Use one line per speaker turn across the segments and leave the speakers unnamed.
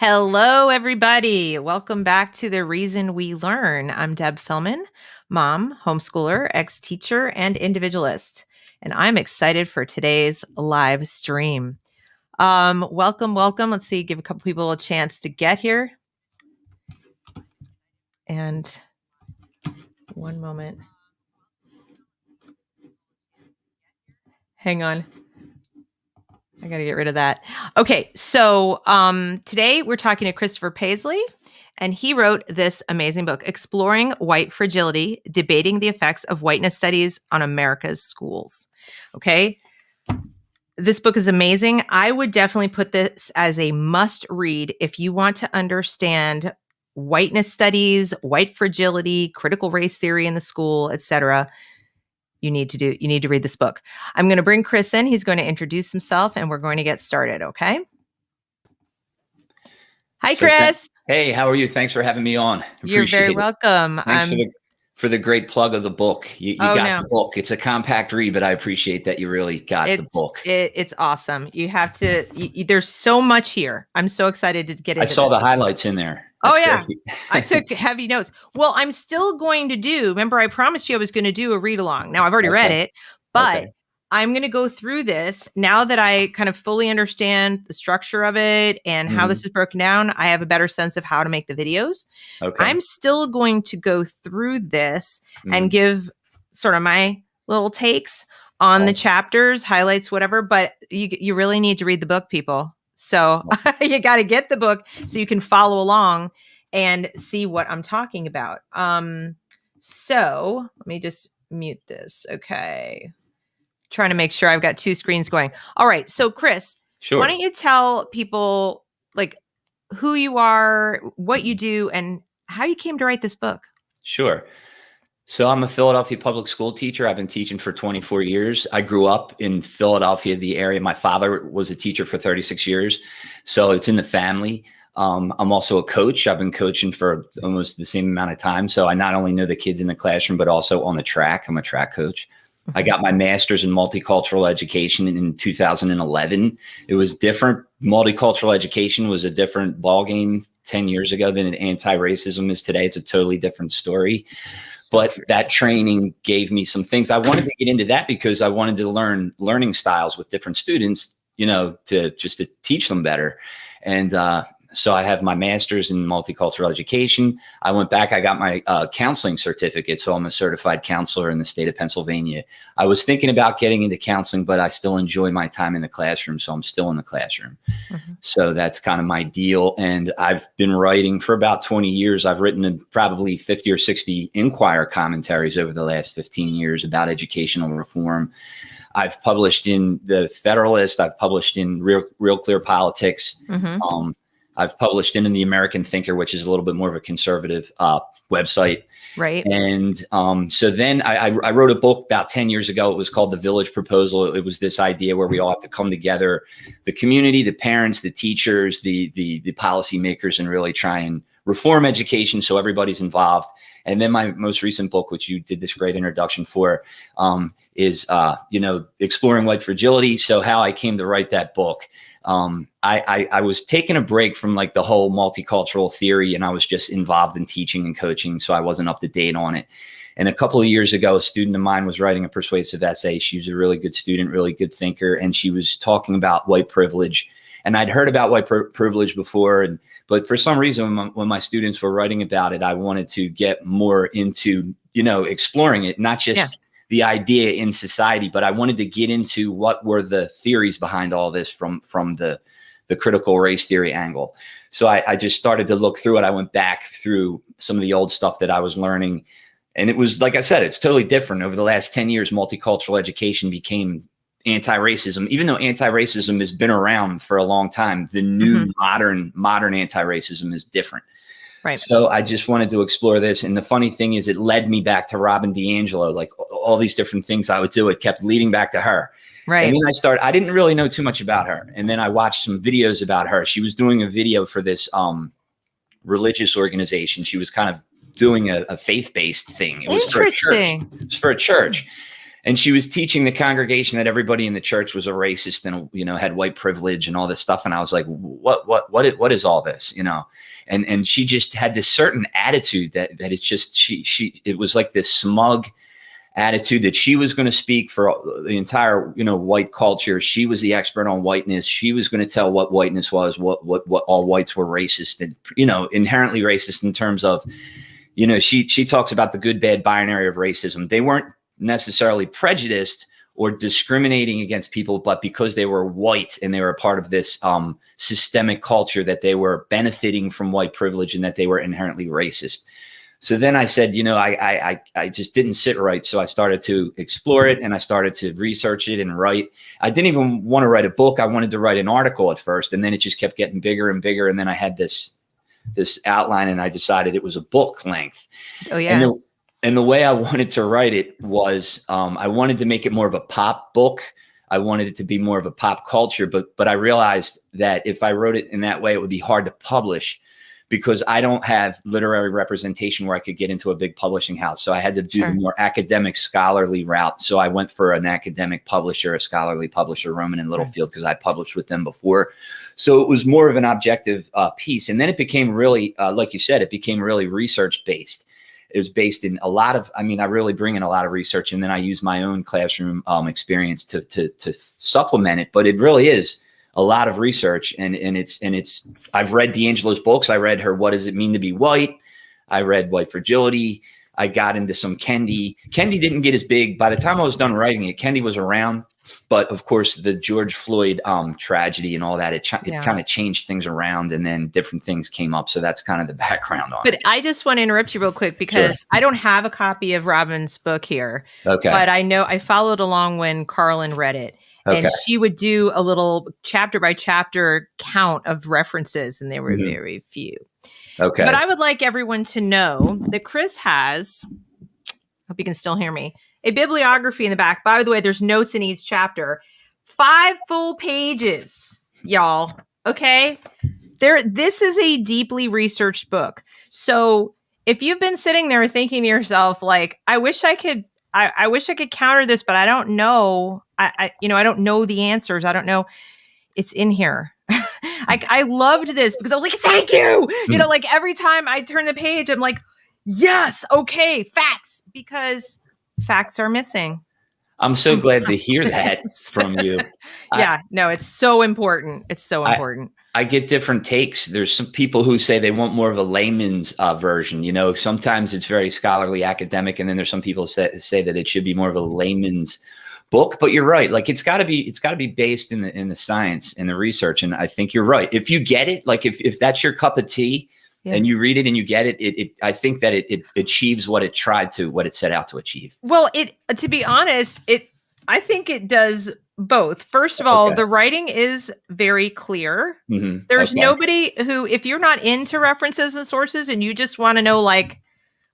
Hello, everybody. Welcome back to The Reason We Learn. I'm Deb Philman, mom, homeschooler, ex-teacher, and individualist. And I'm excited for today's live stream. Welcome. Let's see, give a couple people a chance to get here. And one moment. Hang on. I got to get rid of that. Okay, so today we're talking to Christopher Paslay, and he wrote this amazing book, Exploring White Fragility, Debating the Effects of Whiteness Studies on America's Schools. Okay, this book is amazing. I would definitely put this as a must read if you want to understand whiteness studies, white fragility, critical race theory in the school, etc. You need to read this book. I'm going to bring Chris in. He's going to introduce himself and we're going to get started. Okay. Hi, Chris.
Hey, how are you? Thanks for having me on.
You're very welcome.
Thanks for the great plug of the book. You got the book. It's a compact read, but I appreciate that you really got the book.
It's awesome. You have to, there's so much here. I'm so excited to get into
I saw the highlights in there.
That's yeah. I took heavy notes. Well, I'm still going to remember I promised you I was going to do a read along. Now I've already read it, but I'm going to go through this now that I kind of fully understand the structure of it and how this is broken down. I have a better sense of how to make the videos. I'm still going to go through this and give sort of my little takes on the chapters, highlights, whatever, but you really need to read the book, people. So you got to get the book so you can follow along and see what I'm talking about. So let me just mute this. Okay. Trying to make sure I've got two screens going. All right. So Chris, why don't you tell people like who you are, what you do, and how you came to write this book?
Sure. So I'm a Philadelphia public school teacher. I've been teaching for 24 years. I grew up in Philadelphia, the area. My father was a teacher for 36 years. So it's in the family. I'm also a coach. I've been coaching for almost the same amount of time. So I not only know the kids in the classroom, but also on the track. I'm a track coach. I got my master's in multicultural education in 2011. It was different. Multicultural education was a different ballgame 10 years ago than anti-racism is today. It's a totally different story. But that training gave me some things. I wanted to get into that because I wanted to learn learning styles with different students, to teach them better. And so I have my master's in multicultural education. I went back, I got my counseling certificate. So I'm a certified counselor in the state of Pennsylvania. I was thinking about getting into counseling, but I still enjoy my time in the classroom. So I'm still in the classroom. So that's kind of my deal. And I've been writing for about 20 years. I've written probably 50 or 60 Inquirer commentaries over the last 15 years about educational reform. I've published in the Federalist. I've published in Real Clear Politics. I've published in the American Thinker, which is a little bit more of a conservative website.
Right.
And so then I wrote a book about 10 years ago. It was called The Village Proposal. It was this idea where we all have to come together, the community, the parents, the teachers, the policymakers, and really try and reform education so everybody's involved. And then my most recent book, which you did this great introduction for, is Exploring White Fragility. So how I came to write that book. I was taking a break from like the whole multicultural theory, and I was just involved in teaching and coaching. So I wasn't up to date on it. And a couple of years ago, a student of mine was writing a persuasive essay. She was a really good student, really good thinker. And she was talking about white privilege. And I'd heard about white privilege before. But for some reason, when my students were writing about it, I wanted to get more into, exploring it, not just the idea in society, but I wanted to get into what were the theories behind all this from the critical race theory angle. So I just started to look through it. I went back through some of the old stuff that I was learning. And it was, like I said, it's totally different. Over the last 10 years, multicultural education became anti-racism, even though anti-racism has been around for a long time. The new modern anti-racism is different. Right. So I just wanted to explore this. And the funny thing is it led me back to Robin DiAngelo, like all these different things I would do. It kept leading back to her. Right. And then I didn't really know too much about her. And then I watched some videos about her. She was doing a video for this religious organization. She was kind of doing a faith-based thing. It was for a church. It was for a church. And she was teaching the congregation that everybody in the church was a racist and, you know, had white privilege and all this stuff. And I was like, what is all this, you know? And she just had this certain attitude that it's just, it was like this smug attitude that she was going to speak for the entire, you know, white culture. She was the expert on whiteness. She was going to tell what whiteness was, what all whites were racist and, you know, inherently racist in terms of, you know, she talks about the good, bad binary of racism. They weren't necessarily prejudiced or discriminating against people, but because they were white and they were a part of this systemic culture, that they were benefiting from white privilege and that they were inherently racist. So then I said, you know, I just didn't sit right. So I started to explore it and I started to research it and write. I didn't even want to write a book. I wanted to write an article at first, and then it just kept getting bigger and bigger. And then I had this outline and I decided it was a book length.
Oh yeah.
And the way I wanted to write it was, I wanted to make it more of a pop book. I wanted it to be more of a pop culture, but I realized that if I wrote it in that way, it would be hard to publish because I don't have literary representation where I could get into a big publishing house. So I had to do the more academic scholarly route. So I went for an academic publisher, a scholarly publisher, Rowman Littlefield, because I published with them before. So it was more of an objective piece. And then it became really, like you said, it became really research based. It was based in a lot of, I mean, I really bring in a lot of research, and then I use my own classroom experience to supplement it. But it really is a lot of research, and it's. I've read D'Angelo's books. I read her "What Does It Mean to Be White." I read White Fragility. I got into some Kendi. Kendi didn't get as big. By the time I was done writing it, Kendi was around. But of course, the George Floyd tragedy and all that, it kind of changed things around, and then different things came up. So that's kind of the background on it.
But I just want to interrupt you real quick because I don't have a copy of Robin's book here.
Okay.
But I know I followed along when Carlin read it. And she would do a little chapter by chapter count of references, and they were very few.
Okay.
But I would like everyone to know that Chris has, hope you can still hear me, a bibliography in the back. By the way, there's notes in each chapter. 5 full pages, y'all. Okay. This is a deeply researched book. So if you've been sitting there thinking to yourself, like, I wish I could counter this, but I don't know. I don't know the answers. I don't know. It's in here. I loved this because I was like, thank you. You know, like every time I turn the page, I'm like, yes, okay, facts, because facts are missing.
I'm so glad to hear that from you.
It's so important. It's so important.
I get different takes. There's some people who say they want more of a layman's version. You know, sometimes it's very scholarly, academic, and then there's some people say that it should be more of a layman's book. But you're right. Like it's got to be based in the science and the research. And I think you're right. If you get it, like if that's your cup of tea and you read it and you get it, I think that it achieves what it set out to achieve.
Well, to be honest, I think it does both. First of all, the writing is very clear. There's nobody who, if you're not into references and sources and you just want to know, like,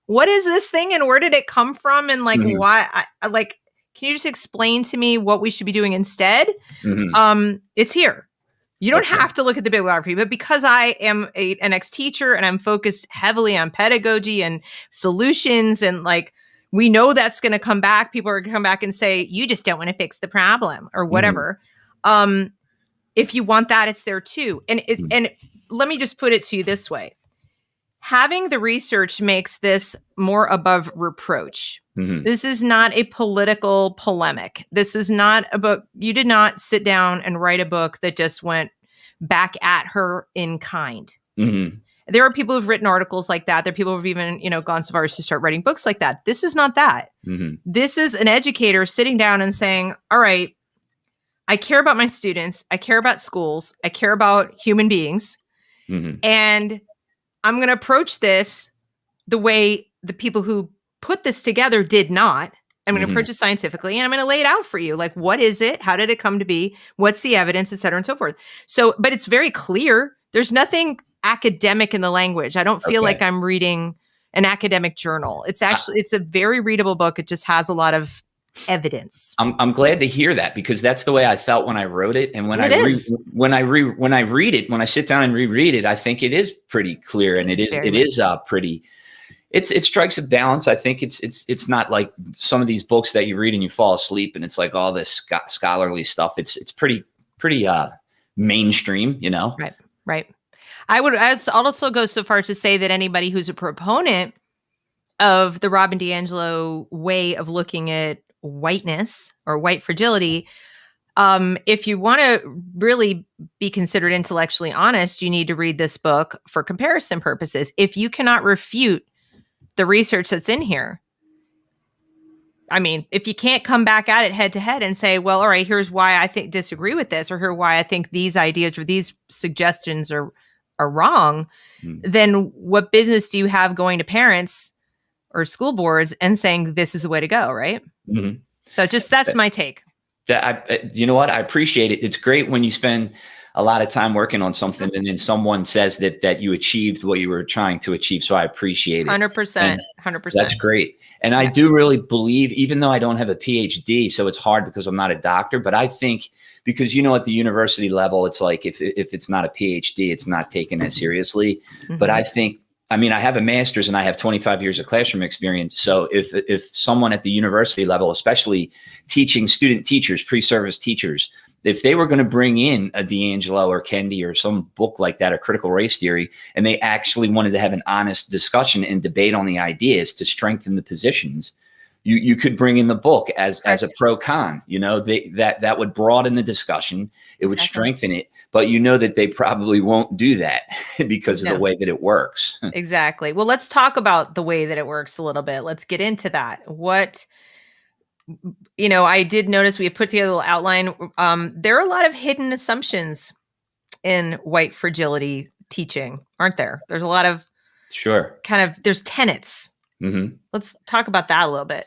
what is this thing and where did it come from? And like, why, can you just explain to me what we should be doing instead? It's here. You don't have to look at the bibliography, but because I am an ex-teacher and I'm focused heavily on pedagogy and solutions, and like, we know that's going to come back. People are going to come back and say, you just don't want to fix the problem or whatever. If you want that, it's there too. And let me just put it to you this way. Having the research makes this more above reproach. This is not a political polemic. This is not a book. You did not sit down and write a book that just went back at her in kind. There are people who've written articles like that. There are people who've even, gone so far as to start writing books like that. This is not that. This is an educator sitting down and saying, all right, I care about my students. I care about schools. I care about human beings. And I'm going to approach this the way the people who put this together did not. I'm going to approach it scientifically, and I'm going to lay it out for you. Like, what is it? How did it come to be? What's the evidence, et cetera, and so forth. So, but it's very clear. There's nothing academic in the language. I don't feel like I'm reading an academic journal. It's actually, it's a very readable book. It just has a lot of evidence.
I'm glad to hear that, because that's the way I felt when I wrote it. And when I read it, when I sit down and reread it, I think it is pretty clear, and it is pretty, It strikes a balance. I think it's not like some of these books that you read and you fall asleep and it's like all this scholarly stuff. It's pretty mainstream, you know?
Right. I would also go so far as to say that anybody who's a proponent of the Robin DiAngelo way of looking at whiteness or white fragility, if you want to really be considered intellectually honest, you need to read this book for comparison purposes. If you cannot refute the research that's in here, I mean, if you can't come back at it head to head and say, well, all right, here's why I disagree with this, or here why I think these ideas or these suggestions are wrong, then what business do you have going to parents or school boards and saying this is the way to go, right? Mm-hmm. So that's my take.
You know what? I appreciate it. It's great when you spend a lot of time working on something and then someone says that you achieved what you were trying to achieve. So I appreciate it.
100%. 100%.
That's great. And I do really believe, even though I don't have a PhD, so it's hard because I'm not a doctor, but I think because, you know, at the university level, it's like if it's not a PhD, it's not taken as seriously. Mm-hmm. But I think, I mean, I have a master's and I have 25 years of classroom experience. So if someone at the university level, especially teaching student teachers, pre-service teachers, if they were going to bring in a DiAngelo or Kendi or some book like that, or critical race theory, and they actually wanted to have an honest discussion and debate on the ideas to strengthen the positions, you could bring in the book as a pro con, you know, that would broaden the discussion. It would strengthen it, but you know that they probably won't do that because of the way that it works.
Exactly. Well, let's talk about the way that it works a little bit. Let's get into that. You know, I did notice we had put together a little outline. There are a lot of hidden assumptions in white fragility teaching, aren't there? There's a lot of there's tenets. Mm-hmm. Let's talk about that a little bit,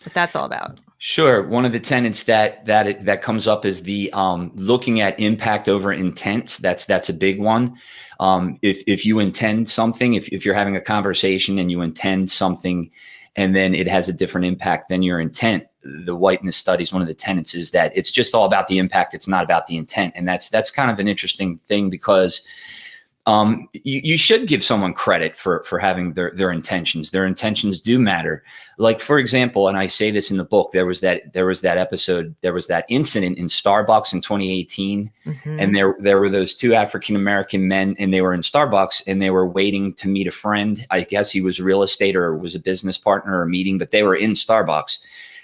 what that's all about.
Sure. One of the tenets that comes up is the looking at impact over intent. That's a big one. If you intend something, if you're having a conversation and you intend something, and then it has a different impact than your intent. The whiteness studies, one of the tenets is that it's just all about the impact. It's not about the intent. And that's kind of an interesting thing because you should give someone credit for having their intentions. Their intentions do matter. Like, for example, and I say this in the book, there was that incident in Starbucks in 2018. Mm-hmm. And there were those two African-American men, and they were in Starbucks and they were waiting to meet a friend. I guess he was real estate or was a business partner or a meeting, but they were in Starbucks.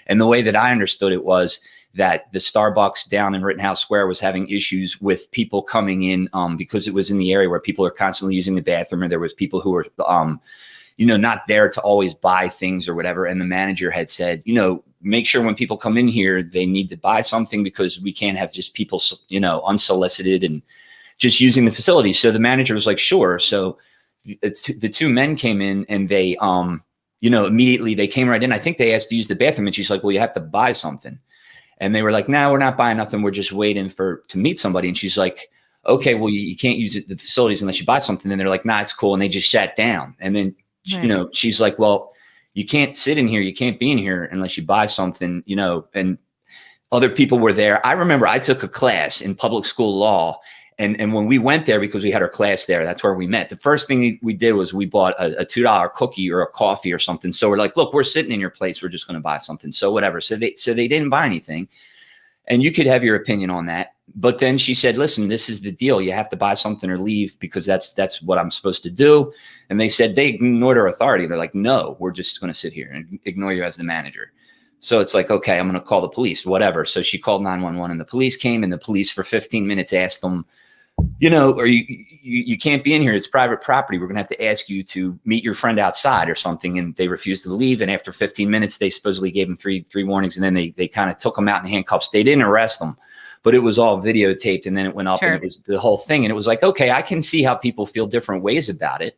And the way that I understood it was that the Starbucks down in Rittenhouse Square was having issues with people coming in because it was in the area where people are constantly using the bathroom, and there was people who were, not there to always buy things or whatever. And the manager had said, make sure when people come in here, they need to buy something because we can't have just people, unsolicited and just using the facilities. So the manager was like, sure. So the two men came in and they, immediately they came right in. I think they asked to use the bathroom, and she's like, well, you have to buy something. And they were like, no, we're not buying nothing. We're just waiting to meet somebody. And she's like, okay, well, you can't use the facilities unless you buy something. And they're like, nah, it's cool. And they just sat down. And then, she's like, well, you can't sit in here. You can't be in here unless you buy something, and other people were there. I remember I took a class in public school law. And when we went there, because we had our class there, that's where we met. The first thing we did was we bought a $2 cookie or a coffee or something. So we're like, look, we're sitting in your place. We're just going to buy something. So whatever. So they didn't buy anything. And you could have your opinion on that. But then she said, listen, this is the deal. You have to buy something or leave because that's what I'm supposed to do. And they said they ignored her authority. They're like, no, we're just going to sit here and ignore you as the manager. So it's like, okay, I'm going to call the police, whatever. So she called 911 and the police came, and the police for 15 minutes asked them, or you can't be in here. It's private property. We're going to have to ask you to meet your friend outside or something. And they refused to leave. And after 15 minutes, they supposedly gave them three warnings. And then they kind of took them out in handcuffs. They didn't arrest them, but it was all videotaped. And then it went up and it was the whole thing. And it was like, okay, I can see how people feel different ways about it.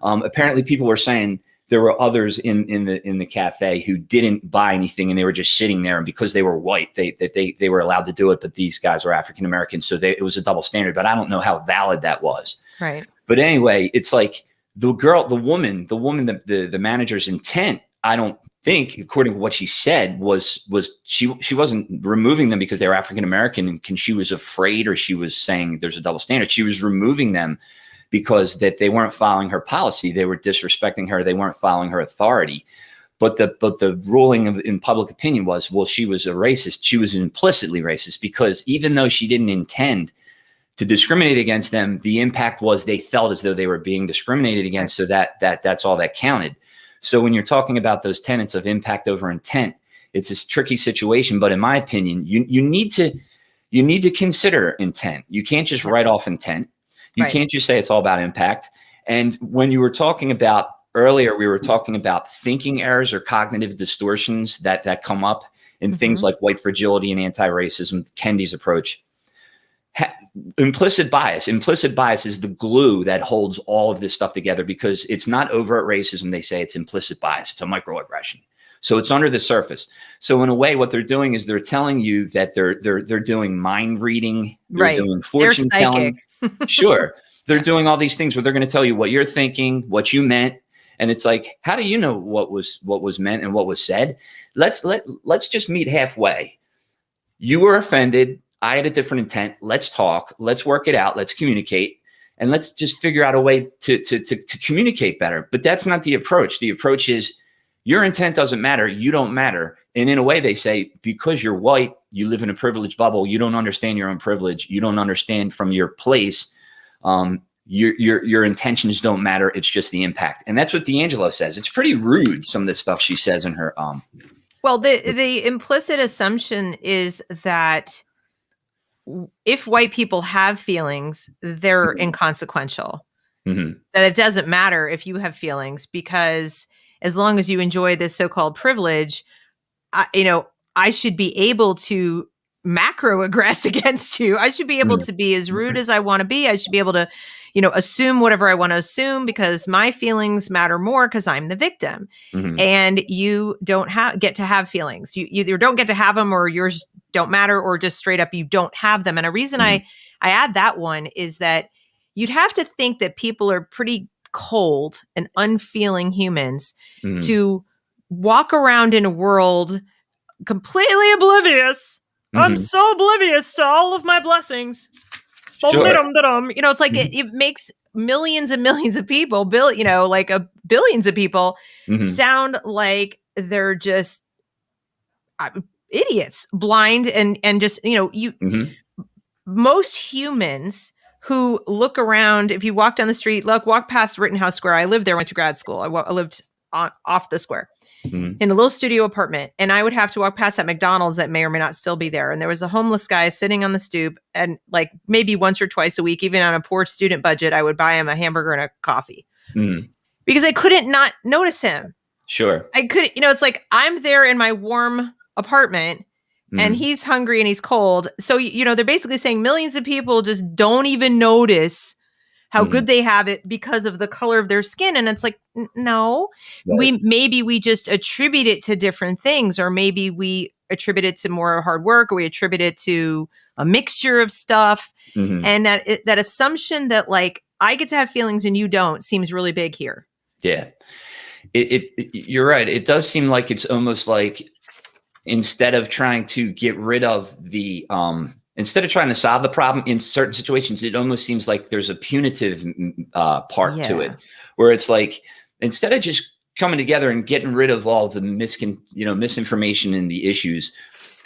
Apparently people were saying there were others in the cafe who didn't buy anything, and they were just sitting there. And because they were white, they were allowed to do it. But these guys were African American, so it was a double standard. But I don't know how valid that was. Right. But anyway, it's like the woman, the manager's intent, I don't think, according to what she said, was she wasn't removing them because they were African American and she was afraid, or she was saying there's a double standard. She was removing them because that they weren't following her policy. They were disrespecting her. They weren't following her authority. But the ruling in public opinion was, well, she was a racist. She was implicitly racist because even though she didn't intend to discriminate against them, the impact was they felt as though they were being discriminated against. So that's all that counted. So when you're talking about those tenets of impact over intent, it's this tricky situation. But in my opinion, you need to consider intent. You can't just write off intent. You can't just say it's all about impact. And when you were talking about earlier, we were talking about thinking errors or cognitive distortions that come up in things like white fragility and antiracism, Kendi's approach. Implicit bias is the glue that holds all of this stuff together, because it's not overt racism. They say it's implicit bias. It's a microaggression. So it's under the surface. So in a way, what they're doing is they're telling you that they're doing mind reading, they're doing fortune telling. Sure. They're doing all these things where they're going to tell you what you're thinking, what you meant. And it's like, how do you know what was meant and what was said? Let's just meet halfway. You were offended. I had a different intent. Let's talk. Let's work it out. Let's communicate. And let's just figure out a way to communicate better. But that's not the approach. The approach is your intent doesn't matter. You don't matter. And in a way, they say, because you're white, you live in a privileged bubble. You don't understand your own privilege. You don't understand from your place. Your intentions don't matter. It's just the impact. And that's what D'Angelo says. It's pretty rude, some of the stuff she says in her.
Well, the implicit assumption is that if white people have feelings, they're inconsequential. That it doesn't matter if you have feelings, because as long as you enjoy this so-called privilege, I should be able to macroaggress against you. I should be able to be as rude as I want to be. I should be able to, assume whatever I want to assume, because my feelings matter more because I'm the victim. And you don't get to have feelings. You either don't get to have them, or yours don't matter, or just straight up you don't have them. And a reason I add that one is that you'd have to think that people are pretty cold and unfeeling humans to walk around in a world completely oblivious. I'm so oblivious to all of my blessings.
Sure.
It's like it makes millions and millions of people, billions of people sound like they're just idiots, blind, and just, most humans who look around, if you walk down the street, walk past Rittenhouse Square. I lived there, went to grad school. I lived off the square. In a little studio apartment, and I would have to walk past that McDonald's that may or may not still be there. And there was a homeless guy sitting on the stoop, and like maybe once or twice a week, even on a poor student budget, I would buy him a hamburger and a coffee because I couldn't not notice him.
Sure.
I couldn't, it's like I'm there in my warm apartment and he's hungry and he's cold. So, they're basically saying millions of people just don't even notice how good they have it because of the color of their skin. And it's like, no, maybe we just attribute it to different things, or maybe we attribute it to more hard work, or we attribute it to a mixture of stuff. And that assumption that like, I get to have feelings and you don't seems really big here.
Yeah, you're right. It does seem like it's almost like instead of trying to get rid of the, instead of trying to solve the problem in certain situations, it almost seems like there's a punitive part to it, where it's like, instead of just coming together and getting rid of all the misinformation and the issues,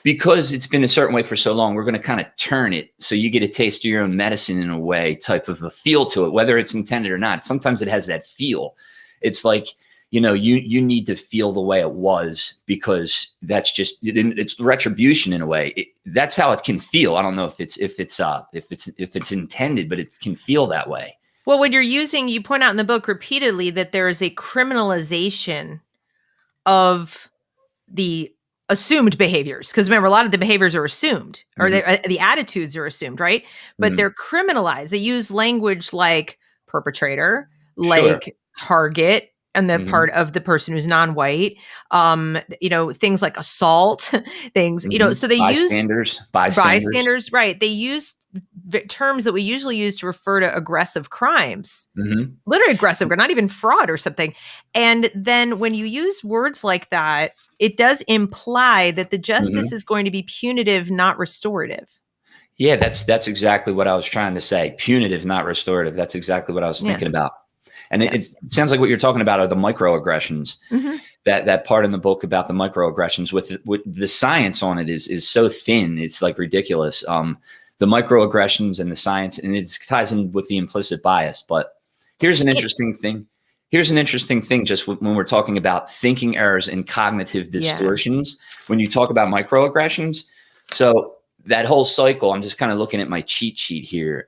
because it's been a certain way for so long, we're going to kind of turn it so you get a taste of your own medicine in a way, type of a feel to it, whether it's intended or not. Sometimes it has that feel. It's like, you need to feel the way it was, because that's just, it's retribution in a way. That's how it can feel. I don't know if it's intended, but it can feel that way.
Well, when you point out in the book repeatedly that there is a criminalization of the assumed behaviors, because remember, a lot of the behaviors are assumed, or the attitudes are assumed, right? But they're criminalized. They use language like perpetrator, like target, and the part of the person who's non-white, things like assault, things, so they use bystanders, right? They use terms that we usually use to refer to aggressive crimes, literally aggressive, or not even fraud or something. And then when you use words like that, it does imply that the justice is going to be punitive, not restorative.
Yeah, that's exactly what I was trying to say. Punitive, not restorative. That's exactly what I was thinking about. And it sounds like what you're talking about are the microaggressions.
Mm-hmm.
That part in the book about the microaggressions with the science on it is so thin. It's like ridiculous. The microaggressions and the science, and it ties in with the implicit bias. But here's an interesting thing. Just when we're talking about thinking errors and cognitive distortions, when you talk about microaggressions. So that whole cycle, I'm just kind of looking at my cheat sheet here.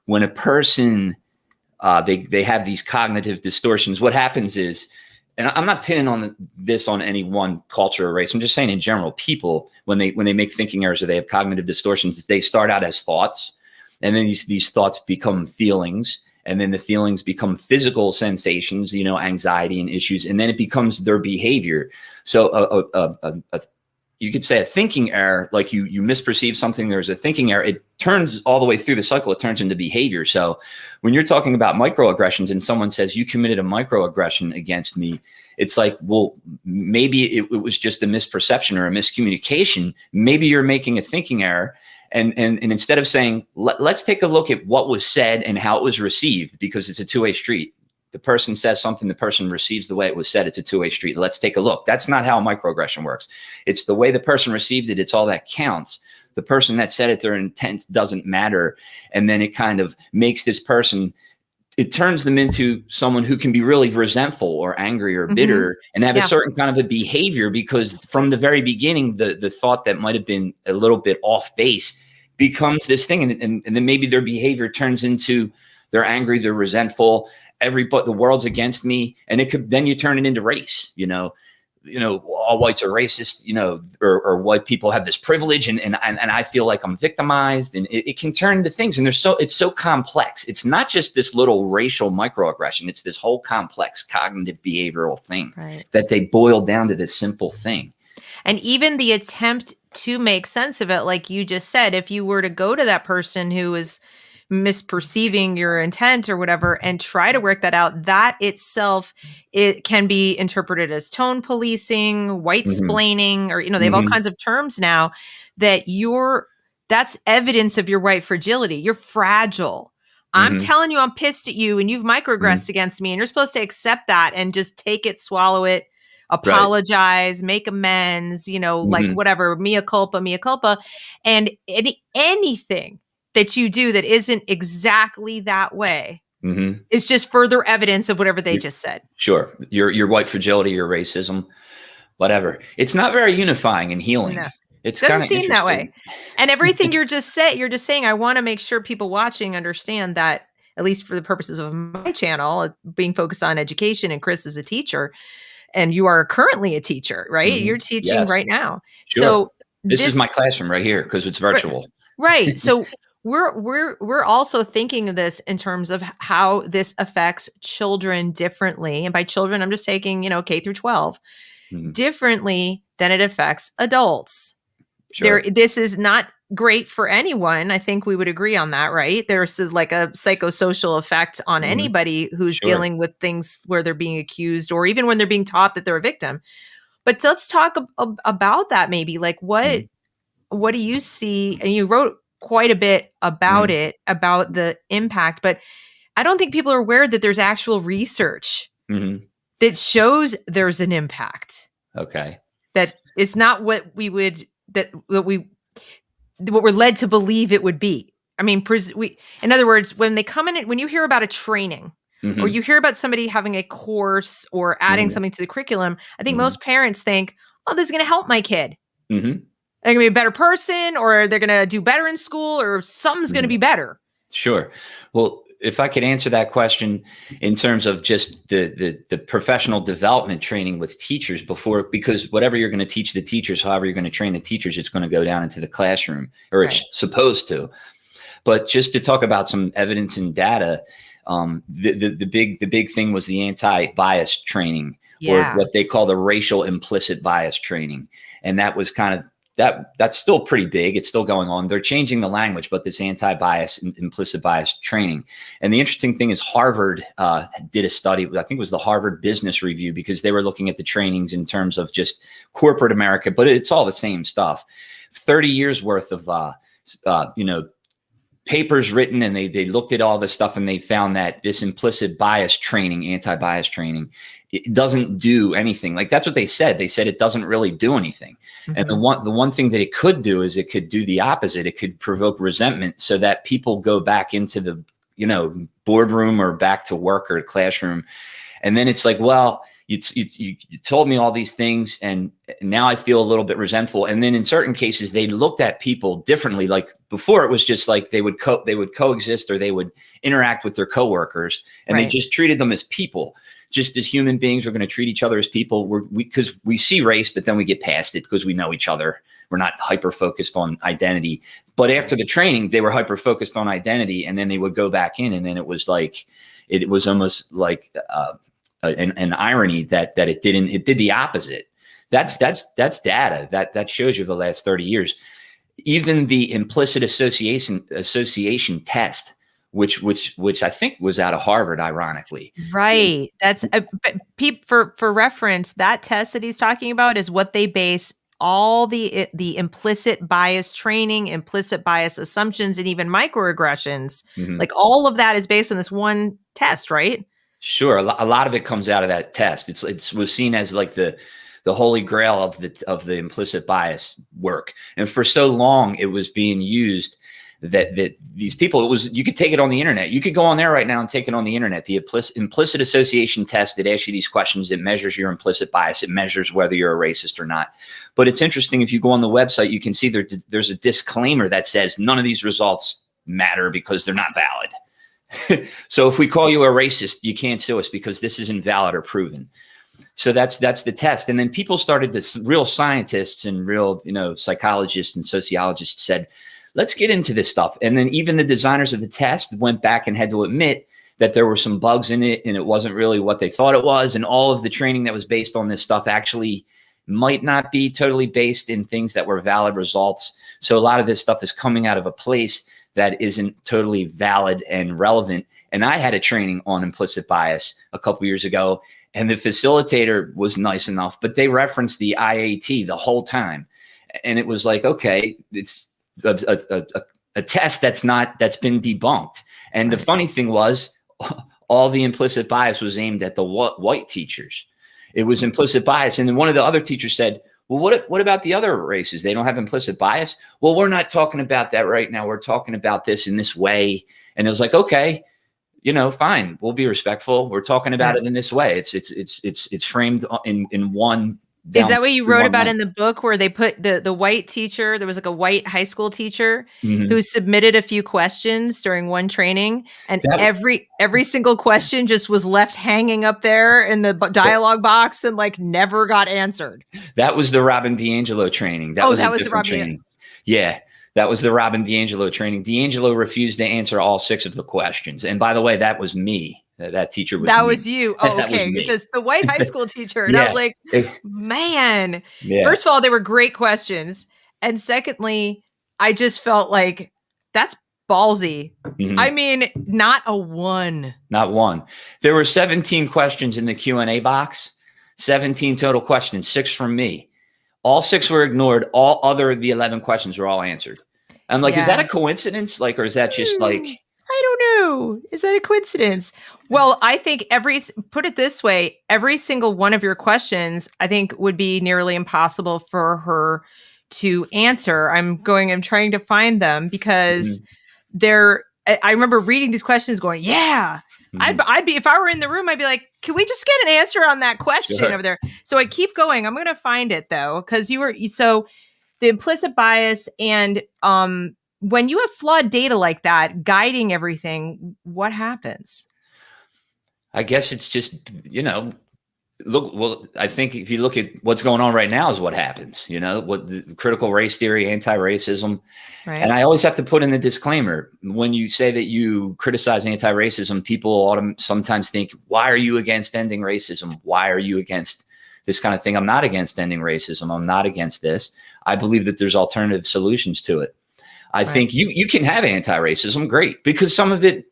When a person, they have these cognitive distortions, what happens is, and I'm not pinning this on any one culture or race. I'm just saying in general, people, when they make thinking errors or they have cognitive distortions, they start out as thoughts, and then these thoughts become feelings, and then the feelings become physical sensations, anxiety and issues, and then it becomes their behavior. So you could say a thinking error, like you misperceive something, there's a thinking error, it turns all the way through the cycle, it turns into behavior. So when you're talking about microaggressions and someone says you committed a microaggression against me, it's like, well, maybe it was just a misperception or a miscommunication. Maybe you're making a thinking error. And instead of saying, let's take a look at what was said and how it was received, because it's a two-way street. The person says something, the person receives the way it was said. It's a two-way street. Let's take a look. That's not how microaggression works. It's the way the person received it. It's all that counts. The person that said it, their intent doesn't matter. And then it kind of makes this person, it turns them into someone who can be really resentful or angry or bitter and have a certain kind of a behavior, because from the very beginning, the thought that might have been a little bit off base becomes this thing. And then maybe their behavior turns into they're angry, they're resentful, the world's against me. And then you turn it into race, all whites are racist, or white people have this privilege and I feel like I'm victimized, and it can turn into things. And it's so complex. It's not just this little racial microaggression. It's this whole complex cognitive behavioral thing that they boil down to this simple thing.
And even the attempt to make sense of it, like you just said, if you were to go to that person who is misperceiving your intent or whatever and try to work that out, that itself, it can be interpreted as tone policing, white splaining, or they have all kinds of terms now that's evidence of your white fragility. You're fragile. I'm telling you I'm pissed at you and you've microaggressed against me, and you're supposed to accept that and just take it, swallow it, apologize, make amends, like whatever, mea culpa, and anything that you do that isn't exactly that way is just further evidence of whatever they just said.
Sure. Your white fragility, your racism, whatever. It's not very unifying and healing. No. It
doesn't seem that way. And everything you're just saying, I want to make sure people watching understand that, at least for the purposes of my channel, being focused on education, and Chris is a teacher, and you are currently a teacher, right? You're teaching right now.
Sure. So this is my classroom right here because it's virtual.
Right. So we're also thinking of this in terms of how this affects children differently. And by children, I'm just taking, K through 12 differently than it affects adults. Sure. This is not great for anyone. I think we would agree on that, right? There's like a psychosocial effect on anybody who's dealing with things where they're being accused, or even when they're being taught that they're a victim. But let's talk about that maybe. Like what do you see? And you wrote quite a bit about it, about the impact, but I don't think people are aware that there's actual research that shows there's an impact.
Okay.
That is not what what we're led to believe it would be. I mean, in other words, when they come in, when you hear about a training or you hear about somebody having a course or adding something to the curriculum, I think most parents think, oh, this is going to help my kid. They're going to be a better person, or they're going to do better in school, or something's going to be better.
Sure. Well, if I could answer that question in terms of just the professional development training with teachers because whatever you're going to teach the teachers, however you're going to train the teachers, it's going to go down into the classroom, or it's supposed to. But just to talk about some evidence and data, the big thing was the anti-bias training, or what they call the racial implicit bias training. And that was kind of, that's still pretty big. It's still going on. They're changing the language, but this anti-bias and implicit bias training. And the interesting thing is Harvard did a study, I think it was the Harvard Business Review, because they were looking at the trainings in terms of just corporate America, but it's all the same stuff. 30 years worth of papers written, and they looked at all this stuff, and they found that this implicit bias training, anti-bias training, it doesn't do anything. Like, that's what they said. They said it doesn't really do anything. And the one thing that it could do is it could do the opposite. It could provoke resentment so that people go back into the, boardroom or back to work or classroom. And then it's like, well, you told me all these things, and now I feel a little bit resentful. And then in certain cases, they looked at people differently. Like before, it was just like they would coexist, or they would interact with their coworkers, and they just treated them as people, just as human beings. We're going to treat each other as people. Because we see race, but then we get past it because we know each other. We're not hyper focused on identity. But after the training, they were hyper focused on identity, and then they would go back in, and then it was like, it was almost like an irony that it did the opposite. That's data that shows you the last 30 years. Even the implicit association test, which I think was out of Harvard, ironically.
Right. That's for reference. That test that he's talking about is what they base all the implicit bias training, implicit bias assumptions, and even microaggressions. Like all of that is based on this one test, right?
Sure. A lot of it comes out of that test. It was seen as like the holy grail of the implicit bias work. And for so long it was being used that these people, you could take it on the internet. You could go on there right now and take it on the internet. The implicit association test, it asks you these questions. It measures your implicit bias. It measures whether you're a racist or not. But it's interesting, if you go on the website, you can see there's a disclaimer that says none of these results matter because they're not valid. So if we call you a racist, you can't sue us because this isn't valid or proven. So that's the test. And then people started to, real scientists and real, psychologists and sociologists said, let's get into this stuff. And then even the designers of the test went back and had to admit that there were some bugs in it, and it wasn't really what they thought it was. And all of the training that was based on this stuff actually might not be totally based in things that were valid results. So a lot of this stuff is coming out of a place that isn't totally valid and relevant. And I had a training on implicit bias a couple years ago, and the facilitator was nice enough, but they referenced the IAT the whole time. And it was like, okay, it's a test that's been debunked. And the funny thing was, all the implicit bias was aimed at the white teachers. It was implicit bias. And then one of the other teachers said, well, what about the other races? They don't have implicit bias? Well, we're not talking about that right now. We're talking about this in this way. And it was like, okay, fine. We'll be respectful. We're talking about it in this way. It's framed in one.
Is that what you wrote about in the book, where they put the white teacher? There was like a white high school teacher who submitted a few questions during one training, and every single question just was left hanging up there in the dialogue box and like never got answered.
That was the Robin DiAngelo training. That was the Robin training. Yeah. That was the Robin DiAngelo training. DiAngelo refused to answer all 6 of the questions. And by the way, that was me. That teacher was
That
me.
was you. Oh, okay. It says the white high school teacher. And I was like, man. Yeah. First of all, they were great questions. And secondly, I just felt like that's ballsy. I mean, not a one.
Not one. There were 17 questions in the Q&A box. 17 total questions, 6 from me. All 6 were ignored. All other the 11 questions were all answered. I'm like, is that a coincidence? Like, or is that just like...
I don't know. Is that a coincidence? Well, I think put it this way, every single one of your questions, I think, would be nearly impossible for her to answer. I'm trying to find them because I remember reading these questions going, yeah, I'd be, if I were in the room, I'd be like, can we just get an answer on that question over there? So I keep going. I'm going to find it though. Cause so the implicit bias and, when you have flawed data like that guiding everything, what happens?
I guess it's just, I think if you look at what's going on right now is what happens, what the critical race theory, antiracism. Right. And I always have to put in the disclaimer, when you say that you criticize antiracism, people sometimes think, why are you against ending racism? Why are you against this kind of thing? I'm not against ending racism. I'm not against this. I believe that there's alternative solutions to it. I think you can have anti-racism, great, because some of it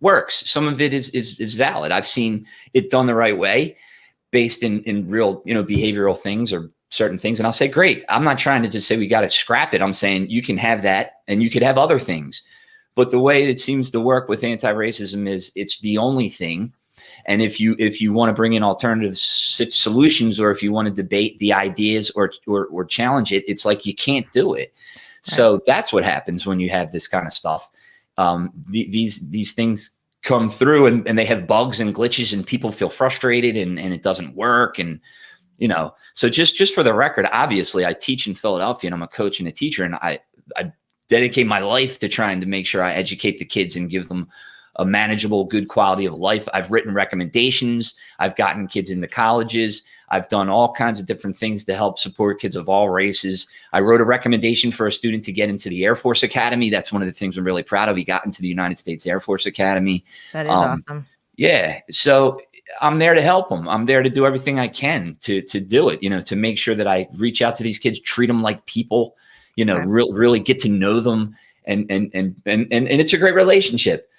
works. Some of it is valid. I've seen it done the right way, based in real, behavioral things or certain things. And I'll say, great. I'm not trying to just say we got to scrap it. I'm saying you can have that and you could have other things. But the way it seems to work with anti-racism is it's the only thing. And if you want to bring in alternative solutions, or if you want to debate the ideas or challenge it, it's like you can't do it. So that's what happens when you have this kind of stuff. These things come through and they have bugs and glitches and people feel frustrated and it doesn't work. And, so just for the record, obviously I teach in Philadelphia and I'm a coach and a teacher, and I dedicate my life to trying to make sure I educate the kids and give them a manageable, good quality of life. I've written recommendations. I've gotten kids into colleges. I've done all kinds of different things to help support kids of all races. I wrote a recommendation for a student to get into the Air Force Academy. That's one of the things I'm really proud of. He got into the United States Air Force Academy.
That is awesome.
Yeah. So I'm there to help them. I'm there to do everything I can to do it, to make sure that I reach out to these kids, treat them like people, really get to know them. And it's a great relationship.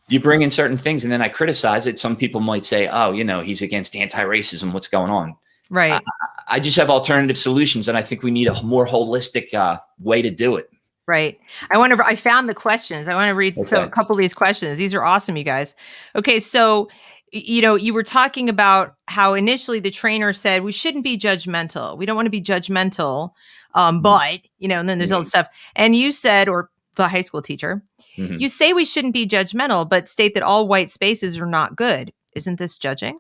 You bring in certain things and then I criticize it. Some people might say, oh, he's against anti-racism. What's going on?
Right.
I just have alternative solutions. And I think we need a more holistic way to do it.
Right. I found the questions. I want to read a couple of these questions. These are awesome, you guys. Okay. So, you were talking about how initially the trainer said we shouldn't be judgmental. We don't want to be judgmental. But, and then there's all the stuff. And you said, or the high school teacher, you say we shouldn't be judgmental, but state that all white spaces are not good. Isn't this judging?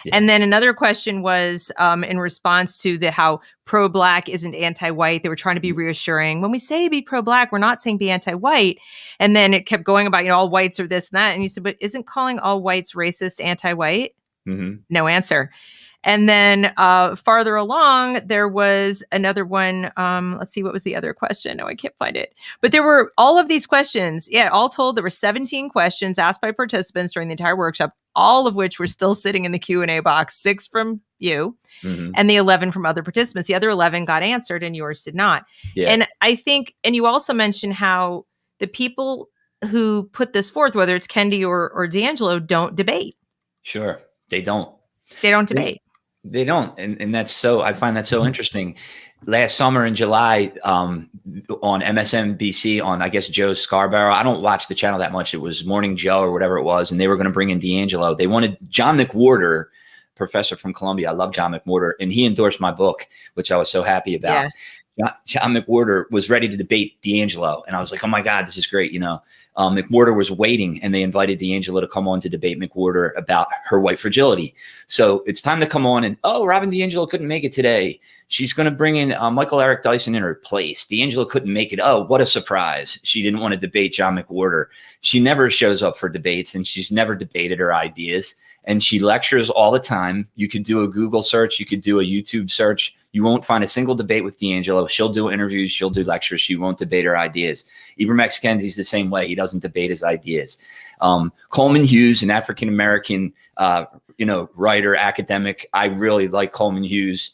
Yeah. And then another question was in response to how pro-Black isn't anti-white. They were trying to be reassuring. When we say be pro-Black, we're not saying be anti-white. And then it kept going about, all whites are this and that. And you said, but isn't calling all whites racist anti-white? No answer. And then farther along, there was another one. Let's see, what was the other question? No, I can't find it. But there were all of these questions. Yeah, all told, there were 17 questions asked by participants during the entire workshop, all of which were still sitting in the Q&A box, 6 from you and the 11 from other participants. The other 11 got answered and yours did not. Yeah. And I think, and you also mentioned how the people who put this forth, whether it's Kendi or D'Angelo, don't debate.
Sure, they don't.
They don't debate.
They don't. And that's I find that so interesting. Last summer in July, on MSNBC, on, I guess, Joe Scarborough, I don't watch the channel that much. It was Morning Joe or whatever it was. And they were going to bring in D'Angelo. They wanted John McWhorter, professor from Columbia. I love John McWhorter. And he endorsed my book, which I was so happy about. Yeah. John McWhorter was ready to debate D'Angelo. And I was like, oh my God, this is great. McWhorter was waiting and they invited D'Angelo to come on to debate McWhorter about her white fragility. So it's time to come on and, Robin D'Angelo couldn't make it today. She's going to bring in Michael Eric Dyson in her place. D'Angelo couldn't make it. Oh, what a surprise. She didn't want to debate John McWhorter. She never shows up for debates and she's never debated her ideas. And she lectures all the time. You could do a Google search. You could do a YouTube search. You won't find a single debate with D'Angelo. She'll do interviews. She'll do lectures. She won't debate her ideas. Ibram X. Kendi's the same way. He doesn't debate his ideas. Coleman Hughes, an African-American, writer, academic. I really like Coleman Hughes.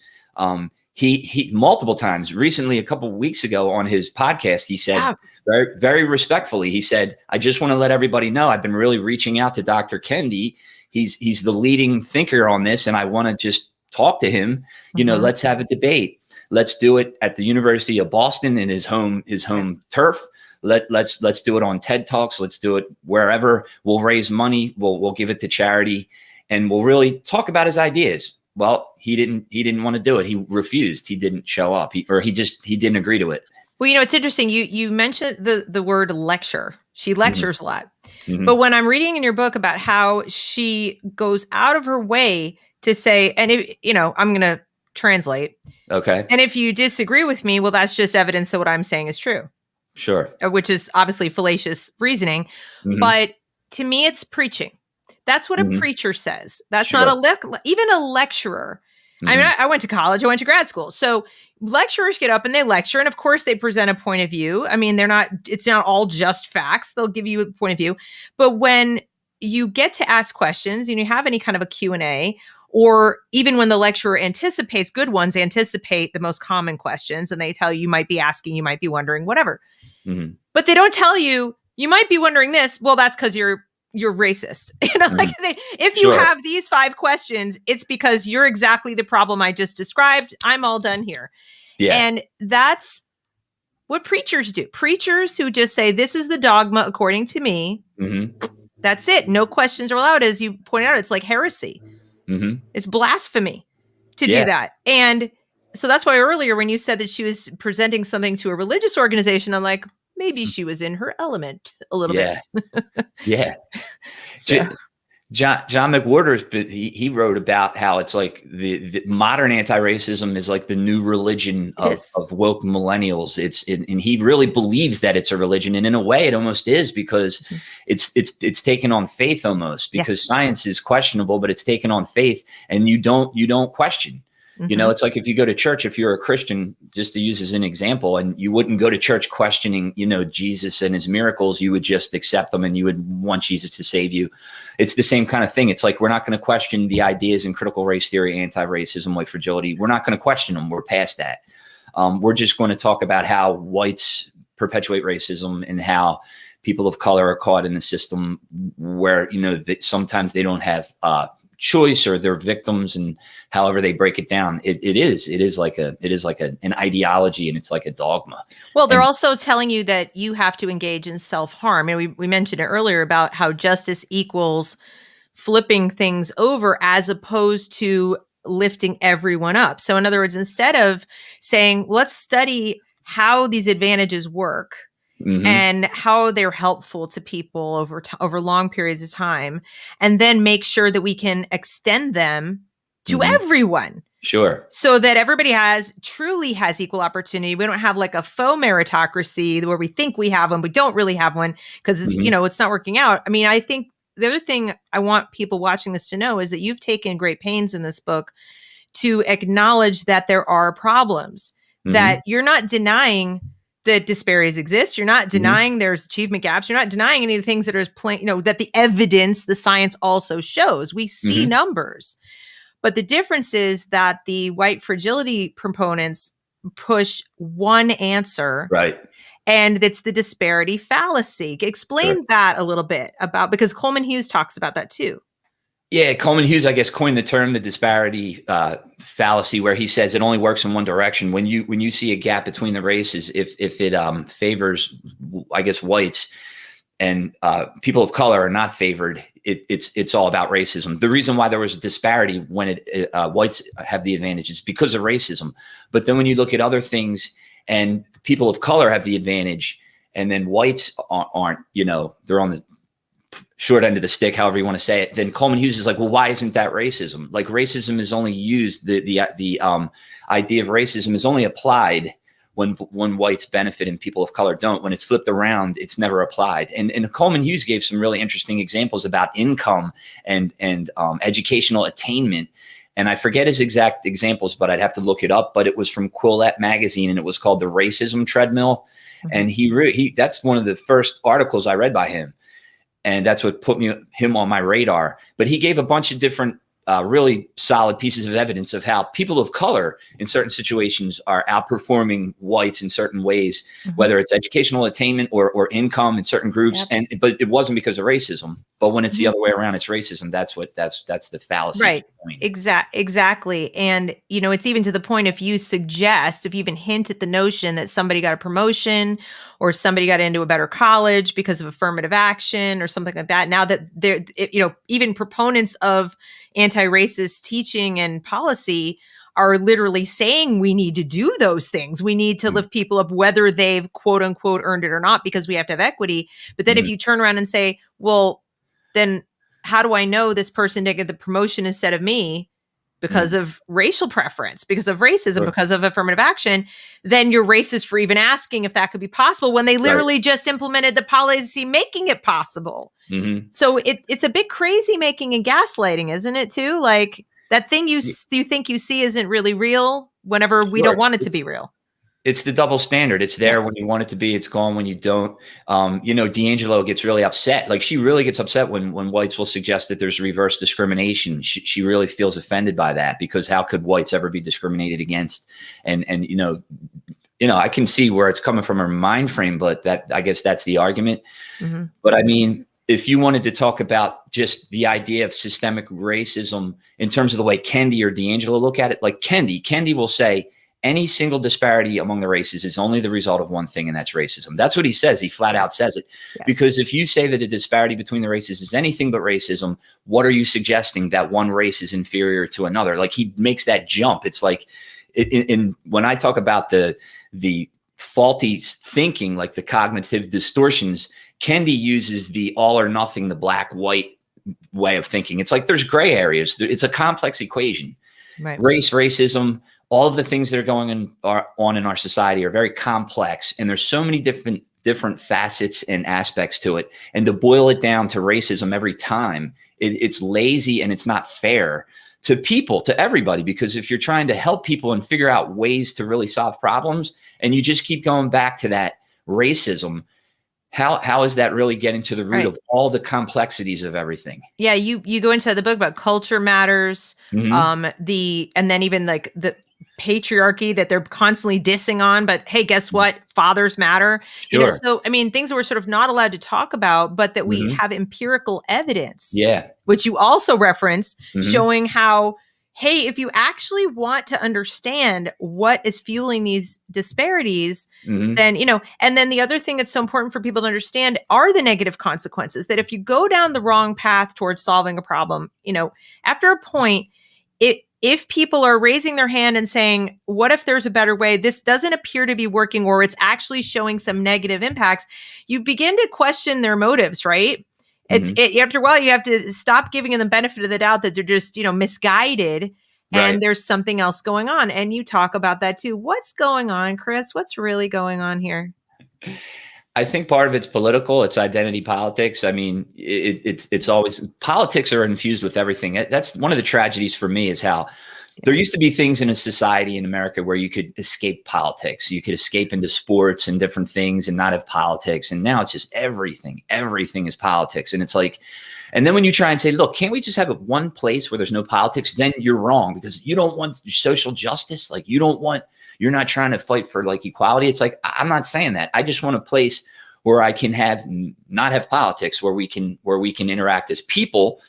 He multiple times, recently, a couple of weeks ago on his podcast, he said, very, very respectfully, he said, I just want to let everybody know I've been really reaching out to Dr. Kendi. He's the leading thinker on this. And I want to just talk to him, let's have a debate. Let's do it at the University of Boston in his home turf. Let's do it on TED Talks. Let's do it wherever. We'll raise money. We'll give it to charity and we'll really talk about his ideas. Well, he didn't want to do it. He refused. He didn't show up. He didn't agree to it.
Well, it's interesting. You mentioned the word lecture. She lectures a lot. But when I'm reading in your book about how she goes out of her way to say, and I'm going to translate. Okay. And if you disagree with me, well, that's just evidence that what I'm saying is true.
Sure.
Which is obviously fallacious reasoning. But to me, it's preaching. That's what a preacher says. That's not even a lecturer. I mean, I went to college, I went to grad school. So lecturers get up and they lecture. And of course they present a point of view. I mean, it's not all just facts. They'll give you a point of view. But when you get to ask questions and you have any kind of a Q&A, or even when the lecturer anticipates, good ones anticipate the most common questions and they tell you might be asking, you might be wondering, whatever. But they don't tell you, you might be wondering this. Well, that's because you're you're racist. Like if you
Sure.
have these 5 questions, it's because you're exactly the problem I just described. I'm all done here.
Yeah.
And that's what preachers do. Preachers who just say, this is the dogma according to me. That's it. No questions are allowed. As you pointed out, it's like heresy. It's blasphemy to do that. And so that's why earlier when you said that she was presenting something to a religious organization, I'm like, maybe she was in her element a little bit.
Yeah.
So.
John McWhorter's, but he wrote about how it's like the modern anti-racism is like the new religion of woke millennials. And he really believes that it's a religion, and in a way, it almost is, because it's taken on faith almost, because science is questionable, but it's taken on faith, and you don't question. You know, it's like if you go to church, if you're a Christian, just to use as an example, and you wouldn't go to church questioning, you know, Jesus and his miracles, you would just accept them and you would want Jesus to save you. It's the same kind of thing. It's like, we're not going to question the ideas in critical race theory, anti-racism, white fragility. We're not going to question them. We're past that. We're just going to talk about how whites perpetuate racism and how people of color are caught in the system where, you know, that sometimes they don't have choice, or they're victims, and however they break it down, it is like an ideology, and it's like a dogma.
Well, they're also telling you that you have to engage in self-harm. And we mentioned it earlier about how justice equals flipping things over as opposed to lifting everyone up. So in other words, instead of saying, let's study how these advantages work, and how they're helpful to people over long periods of time, and then make sure that we can extend them to everyone.
Sure.
So that everybody truly has equal opportunity. We don't have like a faux meritocracy where we think we have one, we don't really have one, because it's, you know, it's not working out. I mean, I think the other thing I want people watching this to know is that you've taken great pains in this book to acknowledge that there are problems, that you're not denying that disparities exist. You're not denying there's achievement gaps. You're not denying any of the things that are plain, you know, that the evidence, the science also shows. We see numbers. But the difference is that the white fragility proponents push one answer.
Right.
And it's the disparity fallacy. Explain that a little bit because Coleman Hughes talks about that too.
Yeah, Coleman Hughes, I guess, coined the term the disparity fallacy, where he says it only works in one direction. When you see a gap between the races, if it favors, I guess, whites, and people of color are not favored, it's all about racism. The reason why there was a disparity when whites have the advantage is because of racism. But then when you look at other things and people of color have the advantage, and then whites aren't, you know, they're on the short end of the stick, however you want to say it, then Coleman Hughes is like, well, why isn't that racism? Like, racism is only used, the idea of racism is only applied when whites benefit and people of color don't. When it's flipped around, it's never applied. And Coleman Hughes gave some really interesting examples about income and educational attainment. And I forget his exact examples, but I'd have to look it up. But it was from Quillette magazine, and it was called The Racism Treadmill. And that's one of the first articles I read by him. And that's what put him on my radar. But he gave a bunch of different really solid pieces of evidence of how people of color in certain situations are outperforming whites in certain ways, whether it's educational attainment or income in certain groups. But it wasn't because of racism. But when it's the other way around, it's racism. That's the fallacy.
Right. Exactly. And, you know, it's even to the point, if you even hint at the notion that somebody got a promotion or somebody got into a better college because of affirmative action or something like that. Now that they're, you know, even proponents of anti-racist teaching and policy are literally saying we need to do those things. We need to lift people up, whether they've quote unquote earned it or not, because we have to have equity. But then if you turn around and say, well, then how do I know this person didn't get the promotion instead of me because of racial preference, because of racism, because of affirmative action? Then you're racist for even asking if that could be possible when they literally just implemented the policy making it possible. So it's a bit crazy making and gaslighting, isn't it too? Like that thing you think you see isn't really real whenever we don't want it to be real.
It's the double standard. It's there when you want it to be. It's gone when you don't. You know, D'Angelo gets really upset. Like, she really gets upset when whites will suggest that there's reverse discrimination. She really feels offended by that, because how could whites ever be discriminated against? And you know, I can see where it's coming from her mind frame, but I guess that's the argument. But I mean, if you wanted to talk about just the idea of systemic racism in terms of the way Kendi or D'Angelo look at it, like Kendi will say any single disparity among the races is only the result of one thing, and that's racism. That's what he says. He flat out says it. Yes. Because if you say that a disparity between the races is anything but racism, what are you suggesting? That one race is inferior to another? Like, he makes that jump. It's like, when I talk about the faulty thinking, like the cognitive distortions, Kendi uses the all or nothing, the black white way of thinking. It's like there's gray areas. It's a complex equation. Right. Race, racism, all of the things that are going on in our society are very complex, and there's so many different facets and aspects to it. And to boil it down to racism every time, it's lazy and it's not fair to people, to everybody, because if you're trying to help people and figure out ways to really solve problems, and you just keep going back to that racism, how is that really getting to the root of all the complexities of everything?
Yeah, you go into the book about culture matters, and then even like the patriarchy that they're constantly dissing on, but hey, guess what? Fathers matter.
Sure.
You know, so I mean, things that we're sort of not allowed to talk about, but that we have empirical evidence.
Yeah.
Which you also reference, showing how, hey, if you actually want to understand what is fueling these disparities, then, you know, and then the other thing that's so important for people to understand are the negative consequences, that if you go down the wrong path towards solving a problem, you know, after a point, if people are raising their hand and saying, what if there's a better way? This doesn't appear to be working, or it's actually showing some negative impacts. You begin to question their motives, right? After a while, you have to stop giving them the benefit of the doubt that they're just, you know, misguided and there's something else going on. And you talk about that too. What's going on, Chris? What's really going on here?
I think part of it's political. It's identity politics. I mean, it's always, politics are infused with everything. That's one of the tragedies for me, is how there used to be things in a society in America where you could escape politics. You could escape into sports and different things and not have politics. And now it's just everything. Everything is politics. And it's like, and then when you try and say, look, can't we just have it one place where there's no politics? Then you're wrong, because you don't want social justice. Like, you're not trying to fight for like equality. It's like, I'm not saying that. I just want a place where I can not have politics, where we can interact as people.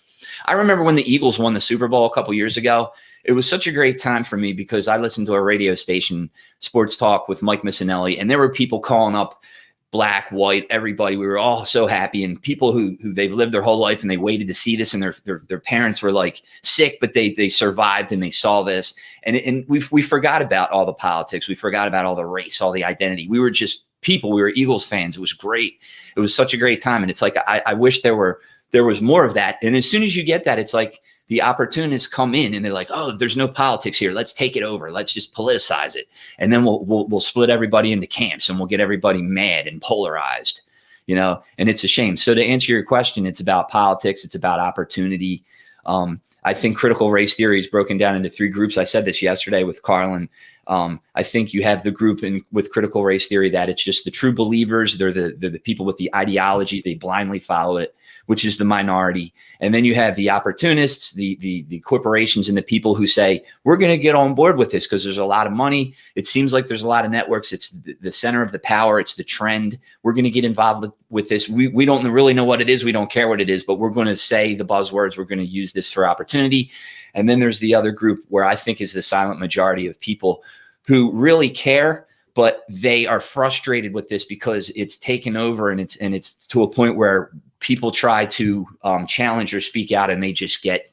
I remember when the Eagles won the Super Bowl a couple years ago. It was such a great time for me because I listened to a radio station, Sports Talk, with Mike Missinelli, and there were people calling up black, white, everybody. We were all so happy, and people who they've lived their whole life and they waited to see this, and their parents were like sick, but they survived and they saw this. And we forgot about all the politics. We forgot about all the race, all the identity. We were just people. We were Eagles fans. It was great. It was such a great time. And it's like, I wish there was more of that. And as soon as you get that, it's like the opportunists come in and they're like, oh, there's no politics here. Let's take it over. Let's just politicize it. And then we'll split everybody into camps, and we'll get everybody mad and polarized, you know, and it's a shame. So to answer your question, it's about politics. It's about opportunity. I think critical race theory is broken down into three groups. I said this yesterday with Carlin. I think you have the group with critical race theory that it's just the true believers. They're the people with the ideology. They blindly follow it, which is the minority. And then you have the opportunists, the corporations, and the people who say, we're going to get on board with this because there's a lot of money. It seems like there's a lot of networks. It's the center of the power. It's the trend. We're going to get involved with this. We don't really know what it is. We don't care what it is, but we're going to say the buzzwords. We're going to use this for opportunity. And then there's the other group where I think is the silent majority of people who really care, but they are frustrated with this because it's taken over, and it's to a point where people try to challenge or speak out, and they just get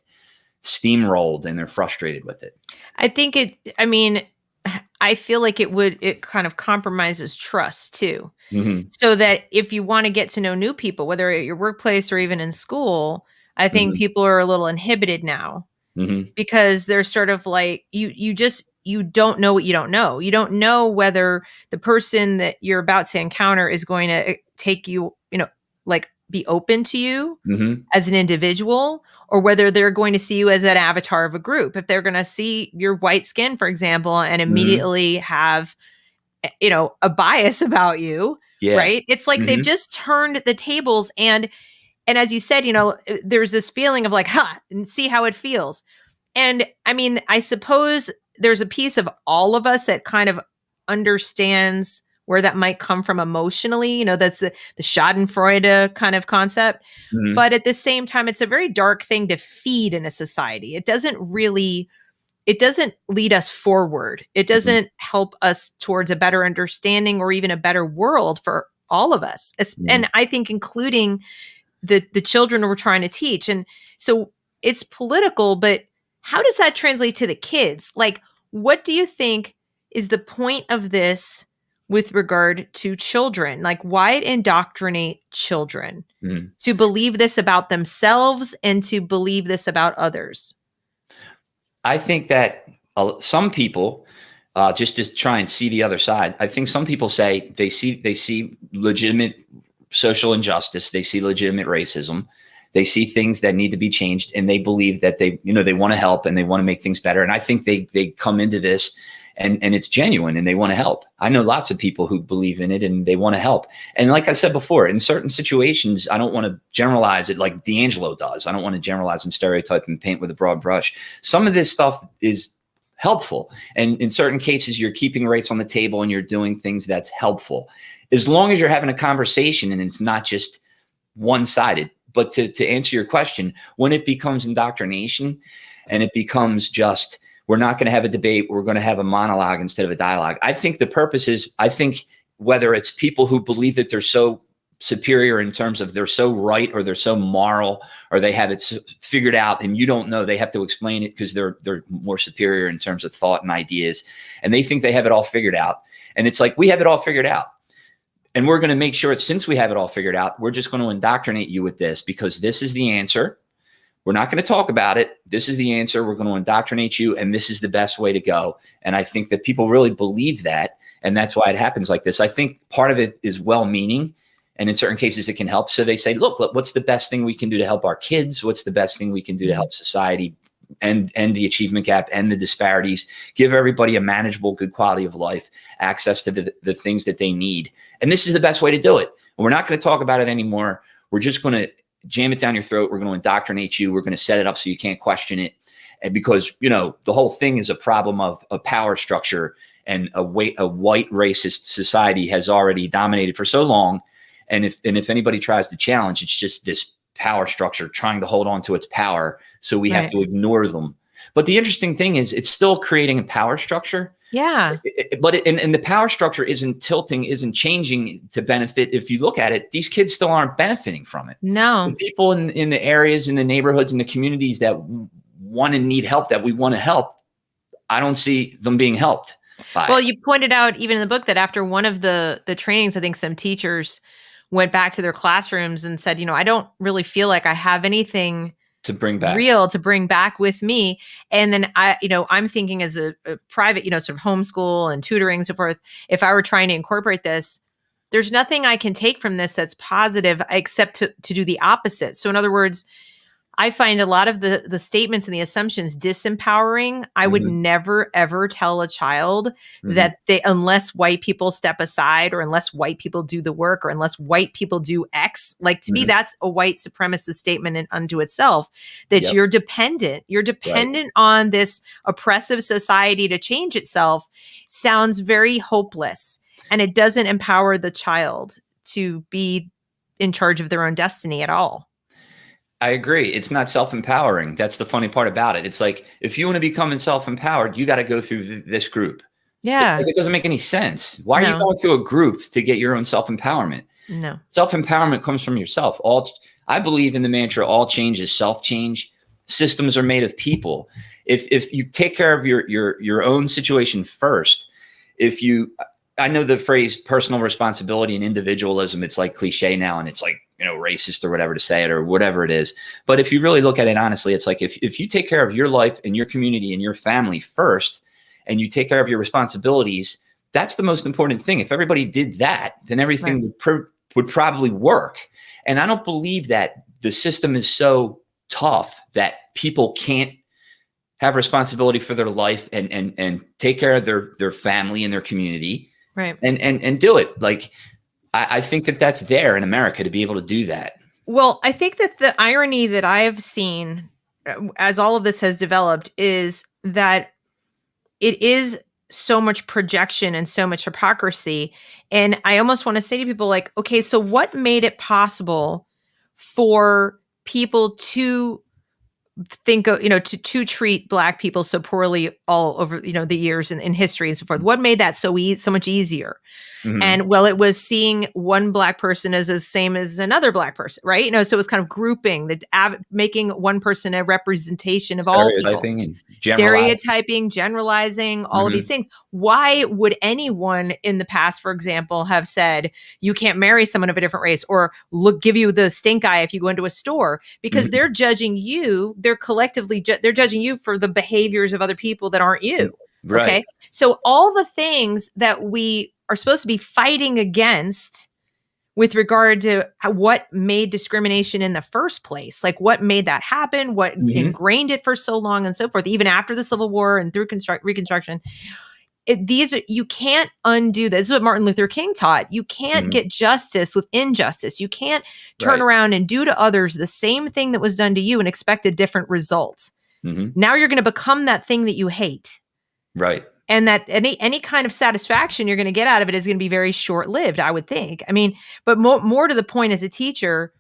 steamrolled, and they're frustrated with it.
I feel like it kind of compromises trust too. So that if you want to get to know new people, whether at your workplace or even in school, I think people are a little inhibited now because they're sort of like, you don't know what you don't know. You don't know whether the person that you're about to encounter is going to take you, like be open to you as an individual, or whether they're going to see you as an avatar of a group. If they're going to see your white skin, for example, and immediately have, a bias about you, right? It's like they've just turned the tables. And as you said, there's this feeling of like, and see how it feels. And I mean, I suppose there's a piece of all of us that kind of understands where that might come from emotionally. You know, that's the Schadenfreude kind of concept.
Mhm.
But at the same time, it's a very dark thing to feed in a society. It doesn't lead us forward. It
Mhm.
doesn't help us towards a better understanding or even a better world for all of us.
Mhm.
And I think including the children we're trying to teach. And so it's political, but how does that translate to the kids? Like, what do you think is the point of this with regard to children? Like, why indoctrinate children
Mhm.
to believe this about themselves and to believe this about others?
I think that some people just to try and see the other side. I think some people say they see legitimate social injustice, they see legitimate racism, they see things that need to be changed, and they believe that they want to help and they want to make things better. And I think they come into this and it's genuine and they want to help. I know lots of people who believe in it and they want to help. And like I said before, in certain situations, I don't want to generalize it like D'Angelo does. I don't want to generalize and stereotype and paint with a broad brush. Some of this stuff is helpful. And in certain cases, you're keeping rates on the table and you're doing things that's helpful. As long as you're having a conversation and it's not just one-sided. But to answer your question, when it becomes indoctrination and it becomes just, we're not going to have a debate, we're going to have a monologue instead of a dialogue. I think the purpose is, I think whether it's people who believe that they're so superior in terms of they're so right or they're so moral or they have it figured out and you don't know, they have to explain it because they're more superior in terms of thought and ideas, and they think they have it all figured out. And it's like, we have it all figured out. And we're going to make sure, since we have it all figured out, we're just going to indoctrinate you with this because this is the answer. We're not going to talk about it. This is the answer. We're going to indoctrinate you, and this is the best way to go. And I think that people really believe that, and that's why it happens like this. I think part of it is well-meaning, and in certain cases it can help. So they say, look, what's the best thing we can do to help our kids? What's the best thing we can do to help society and the achievement gap and the disparities, give everybody a manageable, good quality of life, access to the things that they need. And this is the best way to do it. And we're not going to talk about it anymore. We're just going to jam it down your throat. We're going to indoctrinate you. We're going to set it up so you can't question it. And because, the whole thing is a problem of a power structure, and a white racist society has already dominated for so long. And if anybody tries to challenge, it's just this power structure trying to hold on to its power. So we have to ignore them. But the interesting thing is it's still creating a power structure.
Yeah.
But the power structure isn't tilting, isn't changing to benefit. If you look at it, these kids still aren't benefiting from it.
No.
The people in the areas, in the neighborhoods, in the communities that want and need help, that we want to help, I don't see them being helped by
Well,
it.
you pointed out even in the book that after one of the trainings, I think some teachers went back to their classrooms and said, I don't really feel like I have anything
To bring back.
real to bring back with me. And then I'm thinking as a private, sort of homeschool and tutoring and so forth, if I were trying to incorporate this, there's nothing I can take from this that's positive except to do the opposite. So in other words, I find a lot of the statements and the assumptions disempowering. I would never, ever tell a child that unless white people step aside or unless white people do the work or unless white people do X, like to me, that's a white supremacist statement unto itself, that you're dependent. You're dependent on this oppressive society to change itself sounds very hopeless. And it doesn't empower the child to be in charge of their own destiny at all.
I agree. It's not self-empowering. That's the funny part about it. It's like, if you want to become self-empowered, you got to go through this group.
Yeah.
It doesn't make any sense. Why are you going through a group to get your own self-empowerment?
No.
Self-empowerment comes from yourself. I believe in the mantra, all change is self-change. Systems are made of people. If you take care of your own situation first, I know the phrase personal responsibility and individualism, it's like cliche now, and it's like, racist or whatever to say it or whatever it is. But if you really look at it honestly, it's like if you take care of your life and your community and your family first, and you take care of your responsibilities, that's the most important thing. If everybody did that, then everything would probably work. And I don't believe that the system is so tough that people can't have responsibility for their life and take care of their family and their community.
Right.
And do it. Like, I think that's there in America to be able to do that.
Well, I think that the irony that I've seen as all of this has developed is that it is so much projection and so much hypocrisy. And I almost want to say to people like, okay, so what made it possible for people to think of, to treat Black people so poorly all over, the years in history and so forth? What made that so much easier?
Mhm.
And well, it was seeing one Black person as the same as another Black person, right? So it was kind of grouping, making one person a representation of all people.
Stereotyping and
Stereotyping, generalizing, all of
Mhm.
these things. Why would anyone in the past, for example, have said you can't marry someone of a different race, or give you the stink eye if you go into a store? Because
Mhm.
they're judging you. They're collectively they're judging you for the behaviors of other people that aren't you.
Right.
Okay, so all the things that we are supposed to be fighting against with regard to what made discrimination in the first place, like what made that happen, what
Mhm.
ingrained it for so long and so forth, even after the Civil War and through Reconstruction. You can't undo this. This is what Martin Luther King taught. You can't
Mhm.
get justice with injustice. You can't turn
Right.
around and do to others the same thing that was done to you and expect a different result.
Mhm.
Now you're going to become that thing that you hate.
Right.
And that any kind of satisfaction you're going to get out of it is going to be very short-lived, I would think. I mean, but more to the point, as a teacher,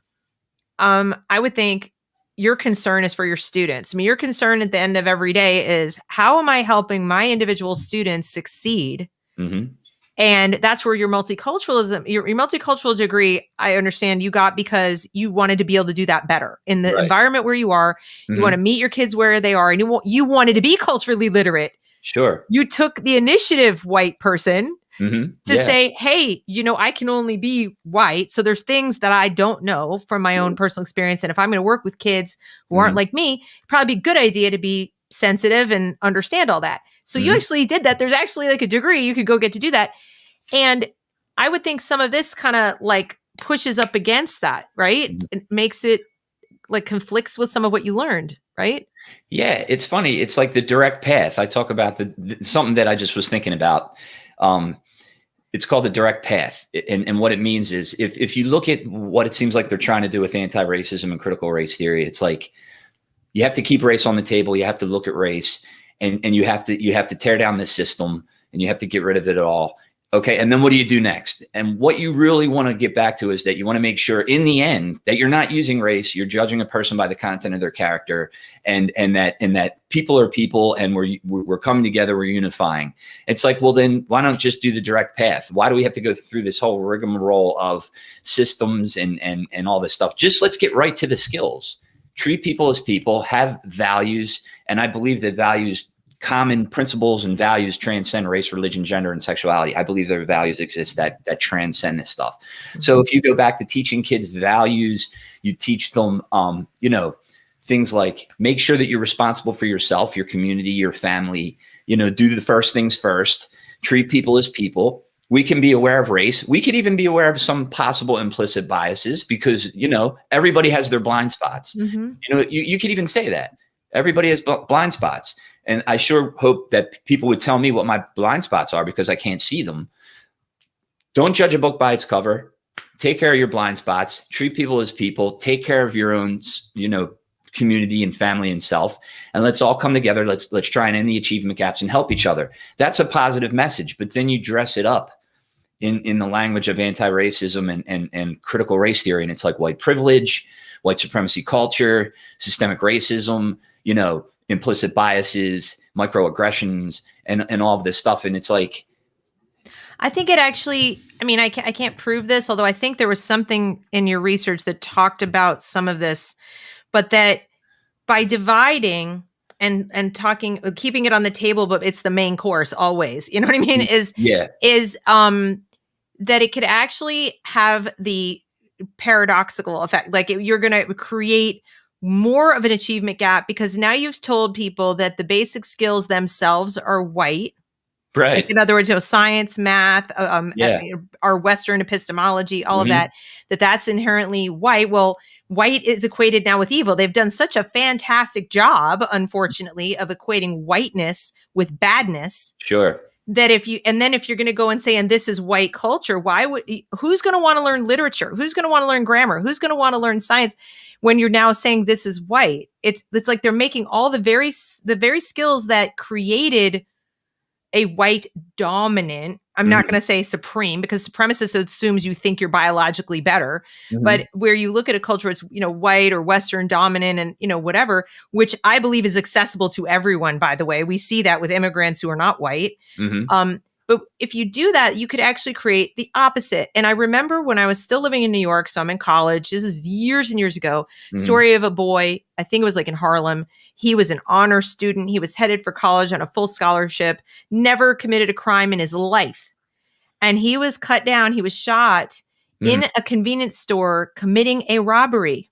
I would think your concern is for your students. I mean, your concern at the end of every day is, how am I helping my individual students succeed?
Mhm.
And that's where your multiculturalism, your multicultural degree, I understand you got because you wanted to be able to do that better in the
Right.
environment where you are. You
Mhm.
want to meet your kids where they are, and you wanted to be culturally literate.
Sure.
You took the initiative, white person,
Mhm.
to
Yeah.
say, hey, I can only be white. So there's things that I don't know from my own personal experience. And if I'm going to work with kids who aren't
Mhm.
like me, it'd probably be a good idea to be sensitive and understand all that. So you
Mhm.
actually did that. There's actually like a degree you could go get to do that. And I would think some of this kind of like pushes up against that, right?
Mhm.
It makes it like conflicts with some of what you learned, right?
Yeah, it's funny. It's like the direct path. I talk about something that I just was thinking about. It's called the direct path. And what it means is, if you look at what it seems like they're trying to do with anti-racism and critical race theory, it's like you have to keep race on the table. You have to look at race, and you have to tear down this system, and you have to get rid of it all. Okay. And then what do you do next? And what you really want to get back to is that you want to make sure in the end that you're not using race, you're judging a person by the content of their character, and that people are people, and we're coming together, we're unifying. It's like, well, then why not just do the direct path? Why do we have to go through this whole rigmarole of systems and all this stuff? Just let's get right to the skills. Treat people as people, have values. And I believe that values, common principles and values, transcend race, religion, gender, and sexuality. I believe there are values exist that transcend this stuff. Mm-hmm. So if you go back to teaching kids values, you teach them, things like make sure that you're responsible for yourself, your community, your family, do the first things first, treat people as people. We can be aware of race. We could even be aware of some possible implicit biases because, everybody has their blind spots.
Mm-hmm.
You could even say that everybody has blind spots. And I sure hope that people would tell me what my blind spots are because I can't see them. Don't judge a book by its cover. Take care of your blind spots. Treat people as people. Take care of your own, community and family and self. And let's all come together. Let's try and end the achievement gaps and help each other. That's a positive message. But then you dress it up in the language of anti-racism and critical race theory. And it's like white privilege, white supremacy culture, systemic racism, implicit biases, microaggressions, and all of this stuff. And it's like,
I think it actually, I can't prove this, although I think there was something in your research that talked about some of this, but that by dividing and talking, keeping it on the table, but it's the main course always, you know what I mean? Is that it could actually have the paradoxical effect. Like you're going to create more of an achievement gap because now you've told people that the basic skills themselves are white.
Right.
Like, in other words, science, math, our Western epistemology, all of that's inherently white. Well, white is equated now with evil. They've done such a fantastic job, unfortunately, of equating whiteness with badness.
Sure.
That if you're going to go and say, and this is white culture, who's going to want to learn literature? Who's going to want to learn grammar? Who's going to want to learn science when you're now saying this is white? It's like they're making all the very skills that created a white dominant, I'm not going to say supreme, because supremacist assumes you think you're biologically better, but where you look at a culture, it's, white or Western dominant and, whatever, which I believe is accessible to everyone, by the way. We see that with immigrants who are not white. But if you do that, you could actually create the opposite. And I remember when I was still living in New York, so I'm in college, this is years and years ago, story of a boy, I think it was like in Harlem. He was an honor student. He was headed for college on a full scholarship, never committed a crime in his life. And he was cut down. He was shot in a convenience store committing a robbery.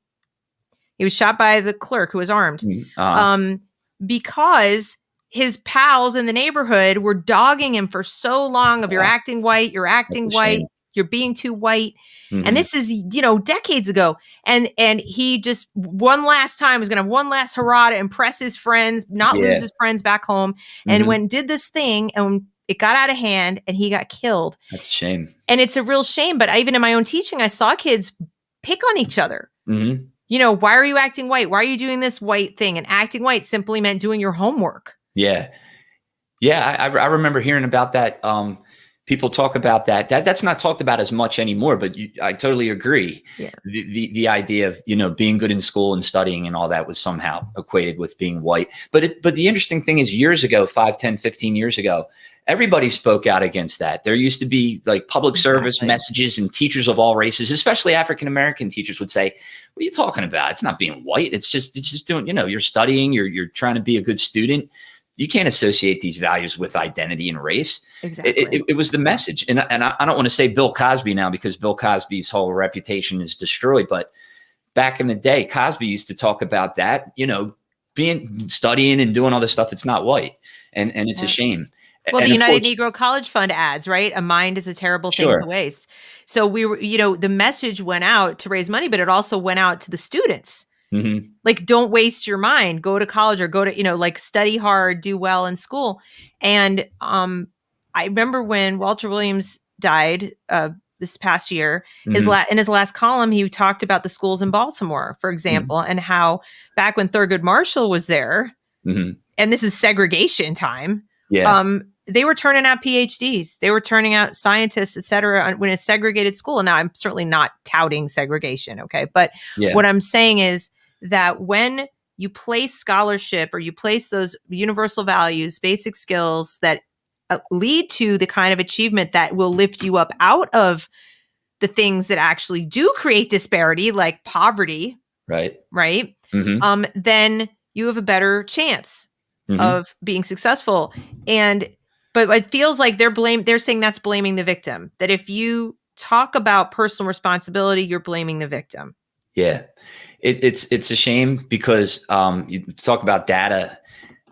He was shot by the clerk who was armed because his pals in the neighborhood were dogging him for so long of you're acting white, you're being too white. And this is, decades ago. And he just one last time was going to have one last hurrah to impress his friends, not lose his friends back home. And did this thing and it got out of hand and he got killed.
That's a shame.
And it's a real shame. But even in my own teaching, I saw kids pick on each other. Why are you acting white? Why are you doing this white thing? And acting white simply meant doing your homework.
Yeah. I remember hearing about that. People talk about that. That's not talked about as much anymore, but I totally agree. Yeah. The idea of, being good in school and studying and all that was somehow equated with being white. But the interesting thing is years ago, 5, 10, 15 years ago, everybody spoke out against that. There used to be like public service messages, and teachers of all races, especially African-American teachers, would say, what are you talking about? It's not being white. It's just doing, you're studying, you're trying to be a good student. You can't associate these values with identity and race.
Exactly.
It was the message. And I don't want to say Bill Cosby now because Bill Cosby's whole reputation is destroyed. But back in the day, Cosby used to talk about that, studying and doing all this stuff. It's not white. And it's a shame.
Well, the United Negro College Fund ads, right? A mind is a terrible thing to waste. So we were, the message went out to raise money, but it also went out to the students. Like, don't waste your mind, go to college or go to, study hard, do well in school. And I remember when Walter Williams died this past year, in his last column, he talked about the schools in Baltimore, for example, and how back when Thurgood Marshall was there, and this is segregation time, they were turning out PhDs. They were turning out scientists, et cetera, when a segregated school. And now I'm certainly not touting segregation. Okay. But what I'm saying is that when you place scholarship or you place those universal values, basic skills that lead to the kind of achievement that will lift you up out of the things that actually do create disparity, like poverty, right? Then you have a better chance of being successful. But it feels like they're saying that's blaming the victim, that if you talk about personal responsibility, you're blaming the victim.
Yeah. It's a shame because you talk about data.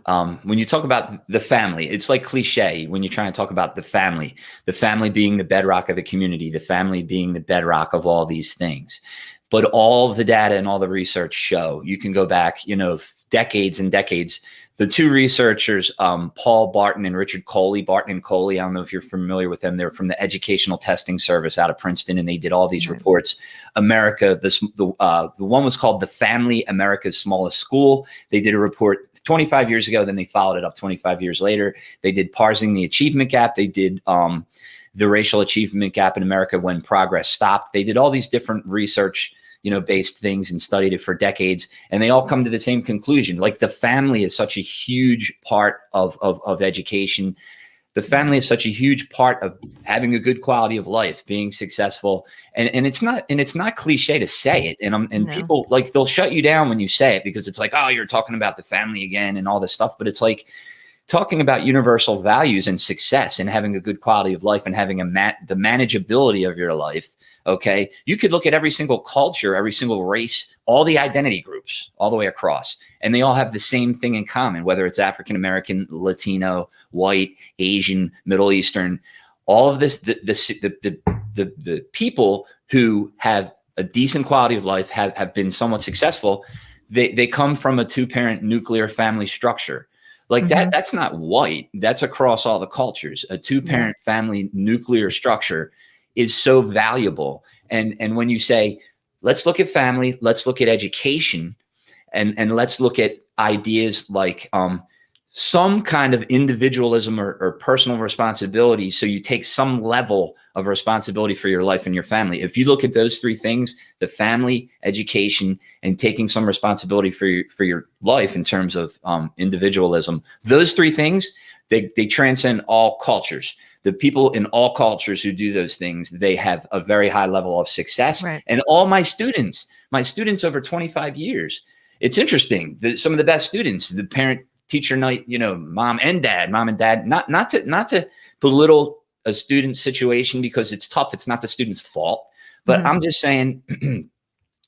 When you talk about the family, it's like cliche when you try and talk about the family being the bedrock of the community, the family being the bedrock of all these things. But all the data and all the research show, you can go back, decades and decades. The two researchers, Paul Barton and Richard Coley, Barton and Coley, I don't know if you're familiar with them. They're from the Educational Testing Service out of Princeton, and they did all these reports. America, the one was called The Family, America's Smallest School. They did a report 25 years ago, then they followed it up 25 years later. They did Parsing the Achievement Gap. They did the Racial Achievement Gap in America when progress stopped. They did all these different research based things and studied it for decades. And they all come to the same conclusion. Like, the family is such a huge part of education. The family is such a huge part of having a good quality of life, being successful. And it's not cliche to say it. And people, like, they'll shut you down when you say it because it's like, oh, you're talking about the family again and all this stuff. But it's like talking about universal values and success and having a good quality of life and having the manageability of your life. Okay. You could look at every single culture, every single race, all the identity groups all the way across, and they all have the same thing in common, whether it's African-American, Latino, white, Asian, Middle Eastern, all of this, the people who have a decent quality of life have been somewhat successful. They come from a 2-parent nuclear family structure. Like that's not white. That's across all the cultures. A 2-parent family nuclear structure is so valuable. And when you say, let's look at family, let's look at education, and let's look at ideas like some kind of individualism or personal responsibility. So you take some level of responsibility for your life and your family. If you look at those three things, the family, education, and taking some responsibility for your life in terms of individualism, those three things, they transcend all cultures. The people in all cultures who do those things, they have a very high level of success.
Right.
And all my students over 25 years, it's interesting that some of the best students, the parent teacher night, mom and dad, not to belittle a student situation because it's tough. It's not the student's fault, but I'm just saying,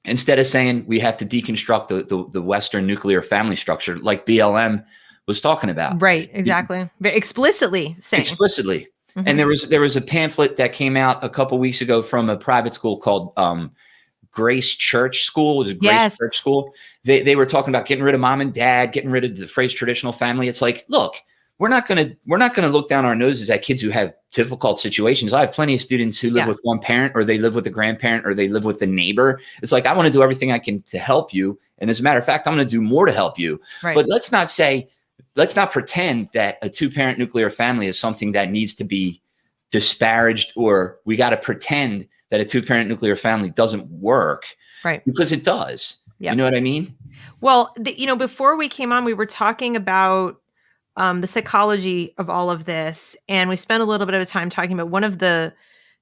instead of saying we have to deconstruct the Western nuclear family structure, like BLM was talking about.
Right. Exactly. Very explicitly saying.
Explicitly. And there was a pamphlet that came out a couple weeks ago from a private school called Grace Church School. It was a Grace Church School. They were talking about getting rid of mom and dad, getting rid of the phrase traditional family. It's like, look, we're not gonna look down our noses at kids who have difficult situations. I have plenty of students who live with one parent, or they live with a grandparent, or they live with a neighbor. It's like, I want to do everything I can to help you. And as a matter of fact, I'm going to do more to help you. Right. But let's not pretend that a two-parent nuclear family is something that needs to be disparaged, or we got to pretend that a two-parent nuclear family doesn't work. Right. Because it does. Yep. You know what I mean?
Well, before we came on, we were talking about the psychology of all of this. And we spent a little bit of time talking about one of the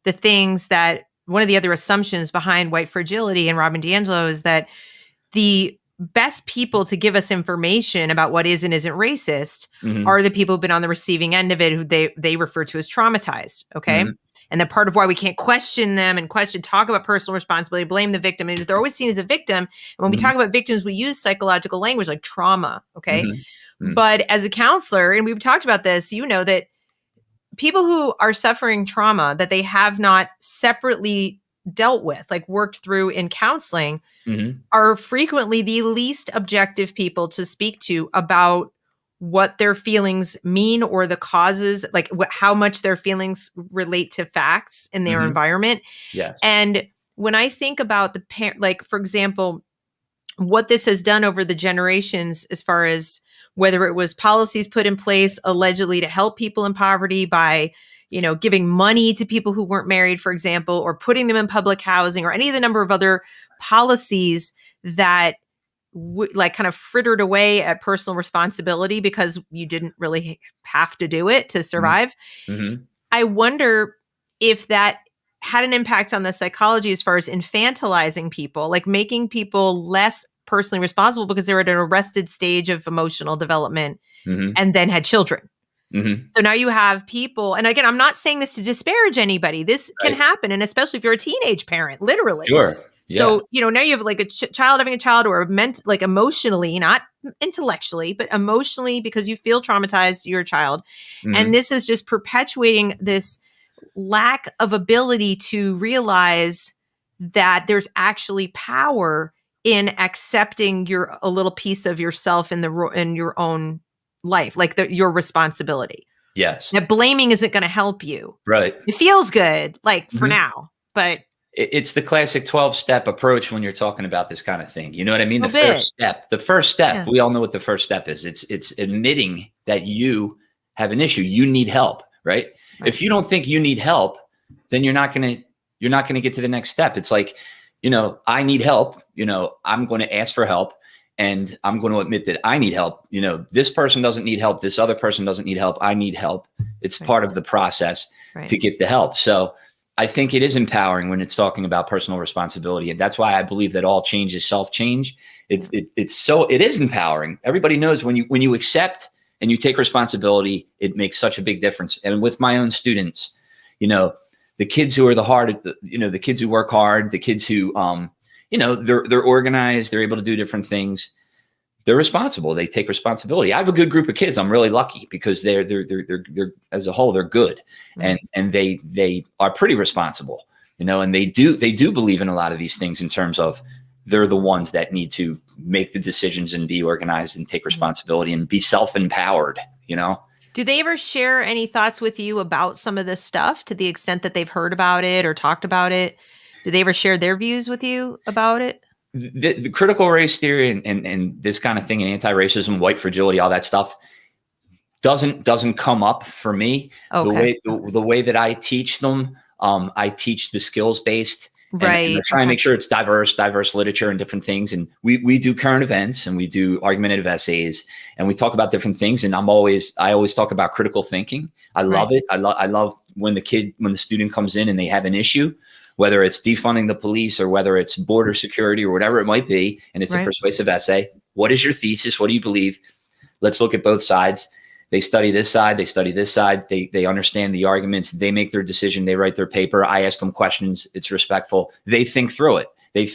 things that, one of the other assumptions behind White Fragility and Robin DiAngelo is that the best people to give us information about what is and isn't racist are the people who've been on the receiving end of it, who they refer to as traumatized. Okay. And that part of why we can't question them and talk about personal responsibility, blame the victim, is they're always seen as a victim. And when we talk about victims, we use psychological language like trauma. Okay. But as a counselor, and we've talked about this, that people who are suffering trauma that they have not separately dealt with, like worked through in counseling, are frequently the least objective people to speak to about what their feelings mean, or the causes, like how much their feelings relate to facts in their environment.
Yes.
And when I think about like, for example, what this has done over the generations, as far as whether it was policies put in place allegedly to help people in poverty by, giving money to people who weren't married, for example, or putting them in public housing, or any of the number of other policies that kind of frittered away at personal responsibility because you didn't really have to do it to survive. I wonder if that had an impact on the psychology as far as infantilizing people, like making people less personally responsible because they're at an arrested stage of emotional development and then had children. So now you have people, and again, I'm not saying this to disparage anybody. This can happen, and especially if you're a teenage parent, literally.
Sure. Yeah.
So, now you have like a child having a child, or like emotionally, not intellectually, but emotionally, because you feel traumatized, you're a child. And this is just perpetuating this lack of ability to realize that there's actually power in accepting a little piece of yourself in your own life, like your responsibility.
Yes.
That blaming isn't going to help you.
Right.
It feels good, like for now, but
it's the classic 12-step approach when you're talking about this kind of thing. You know what I mean? The first step, we all know what the first step is. It's admitting that you have an issue. You need help, right? If you don't think you need help, then you're not going to get to the next step. It's like, I need help, I'm going to ask for help, and I'm going to admit that I need help. This person doesn't need help. This other person doesn't need help. I need help. It's part of the process to get the help. So I think it is empowering when it's talking about personal responsibility. And that's why I believe that all change is self-change. It is empowering. Everybody knows when you accept and you take responsibility, it makes such a big difference. And with my own students, the kids who are the kids who work hard, the kids who, they're organized, they're able to do different things. They're responsible. They take responsibility. I have a good group of kids. I'm really lucky because they're as a whole, they're good. And they are pretty responsible, and they do believe in a lot of these things in terms of they're the ones that need to make the decisions and be organized and take responsibility and be self-empowered,
Do they ever share any thoughts with you about some of this stuff, to the extent that they've heard about it or talked about it? Do they ever share their views with you about it?
The critical race theory and this kind of thing, and anti-racism, white fragility, all that stuff, doesn't come up for me.
Okay.
The way that I teach them, I teach the skills based. And I try and make sure it's diverse literature and different things. And we do current events and we do argumentative essays and we talk about different things. And I always talk about critical thinking. I love it. I love when the student comes in and they have an issue, whether it's defunding the police or whether it's border security or whatever it might be. And it's a persuasive essay. What is your thesis? What do you believe? Let's look at both sides. They study this side. They study this side. They understand the arguments. They make their decision. They write their paper. I ask them questions. It's respectful. They think through it. They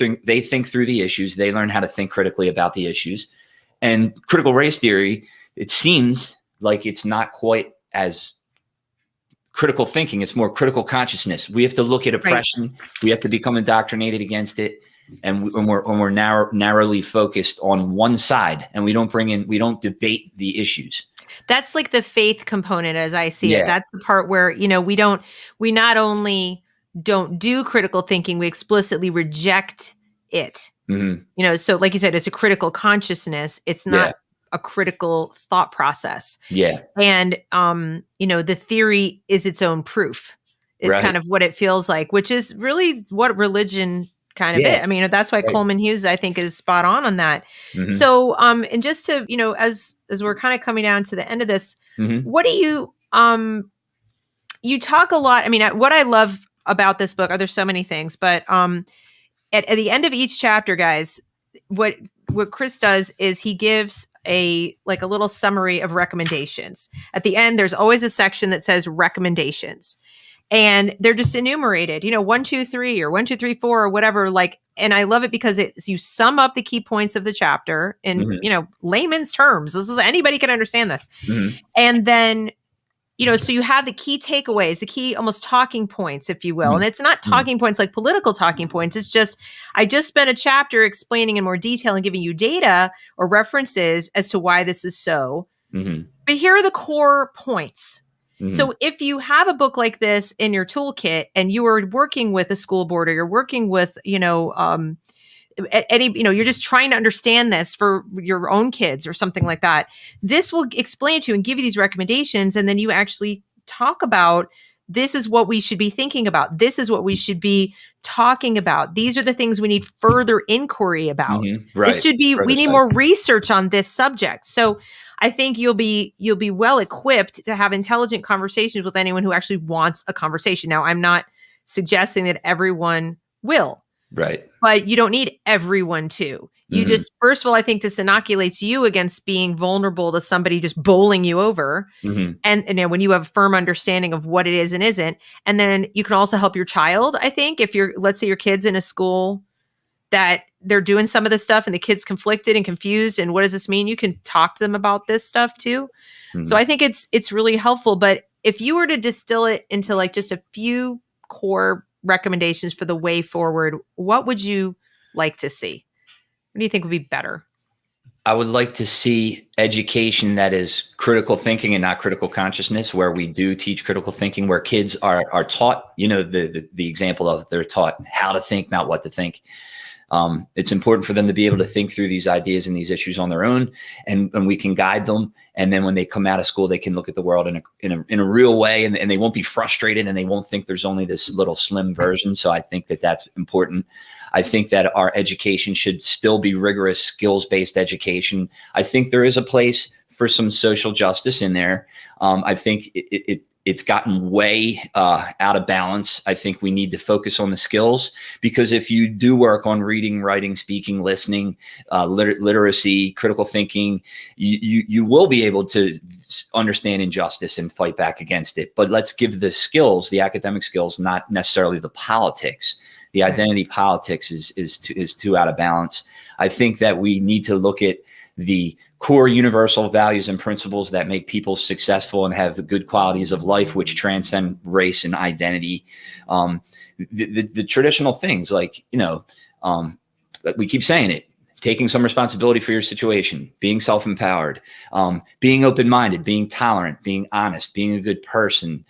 think through the issues. They learn how to think critically about the issues. And critical race theory, it seems like it's not quite as critical thinking. It's more critical consciousness. We have to look at oppression. We have to become indoctrinated against it. And we're narrowly focused on one side, and we don't debate the issues.
That's like the faith component as I see it. That's the part where, we not only don't do critical thinking, we explicitly reject it. Mm-hmm. So like you said, it's a critical consciousness. It's not a critical thought process. Yeah. And, the theory is its own proof is kind of what it feels like, which is really what religion kind of it. I mean, that's why Coleman Hughes, I think, is spot on that. Mm-hmm. So, and just to, as we're kind of coming down to the end of this, what do you, you talk a lot. I mean, what I love about this book, there's so many things, but at the end of each chapter, guys, what Chris does is he gives a little summary of recommendations. At the end, there's always a section that says recommendations. And they're just enumerated, 1, 2, 3, or 1, 2, 3, 4, or whatever. And I love it because you sum up the key points of the chapter in, layman's terms. Anybody can understand this. Mm-hmm. And then, so you have the key takeaways, the key almost talking points, if you will. Mm-hmm. And it's not talking points like political talking points. It's just, I just spent a chapter explaining in more detail and giving you data or references as to why this is so. Mm-hmm. But here are the core points. Mm-hmm. So if you have a book like this in your toolkit and you are working with a school board or you're working with, you're just trying to understand this for your own kids or something like that, this will explain to you and give you these recommendations. And then you actually talk about, this is what we should be thinking about. This is what we should be talking about. These are the things we need further inquiry about. Mm-hmm. Right. This should be, we need more research on this subject. So I think you'll be well equipped to have intelligent conversations with anyone who actually wants a conversation. Now, I'm not suggesting that everyone will. Right. But you don't need everyone to. You just, first of all, I think this inoculates you against being vulnerable to somebody just bowling you over. Mm-hmm. And when you have a firm understanding of what it is and isn't. And then you can also help your child, I think, if let's say your kid's in a school that they're doing some of this stuff and the kid's conflicted and confused. And what does this mean? You can talk to them about this stuff too. Mm-hmm. So I think it's really helpful. But if you were to distill it into just a few core recommendations for the way forward, what would you like to see? What do you think would be better?
I would like to see education that is critical thinking and not critical consciousness, where we do teach critical thinking, where kids are taught, the example of they're taught how to think, not what to think. It's important for them to be able to think through these ideas and these issues on their own, and we can guide them. And then when they come out of school, they can look at the world in a real way, and they won't be frustrated, and they won't think there's only this little slim version. So I think that that's important. I think that our education should still be rigorous, skills-based education. I think there is a place for some social justice in there. I think it's gotten way out of balance. I think we need to focus on the skills, because if you do work on reading, writing, speaking, listening, literacy, critical thinking, you will be able to understand injustice and fight back against it. But let's give the skills, the academic skills, not necessarily the politics. The identity politics is too out of balance. I think that we need to look at the core universal values and principles that make people successful and have good qualities of life, which transcend race and identity. The traditional things like, we keep saying it, taking some responsibility for your situation, being self-empowered, being open-minded, being tolerant, being honest, being a good person,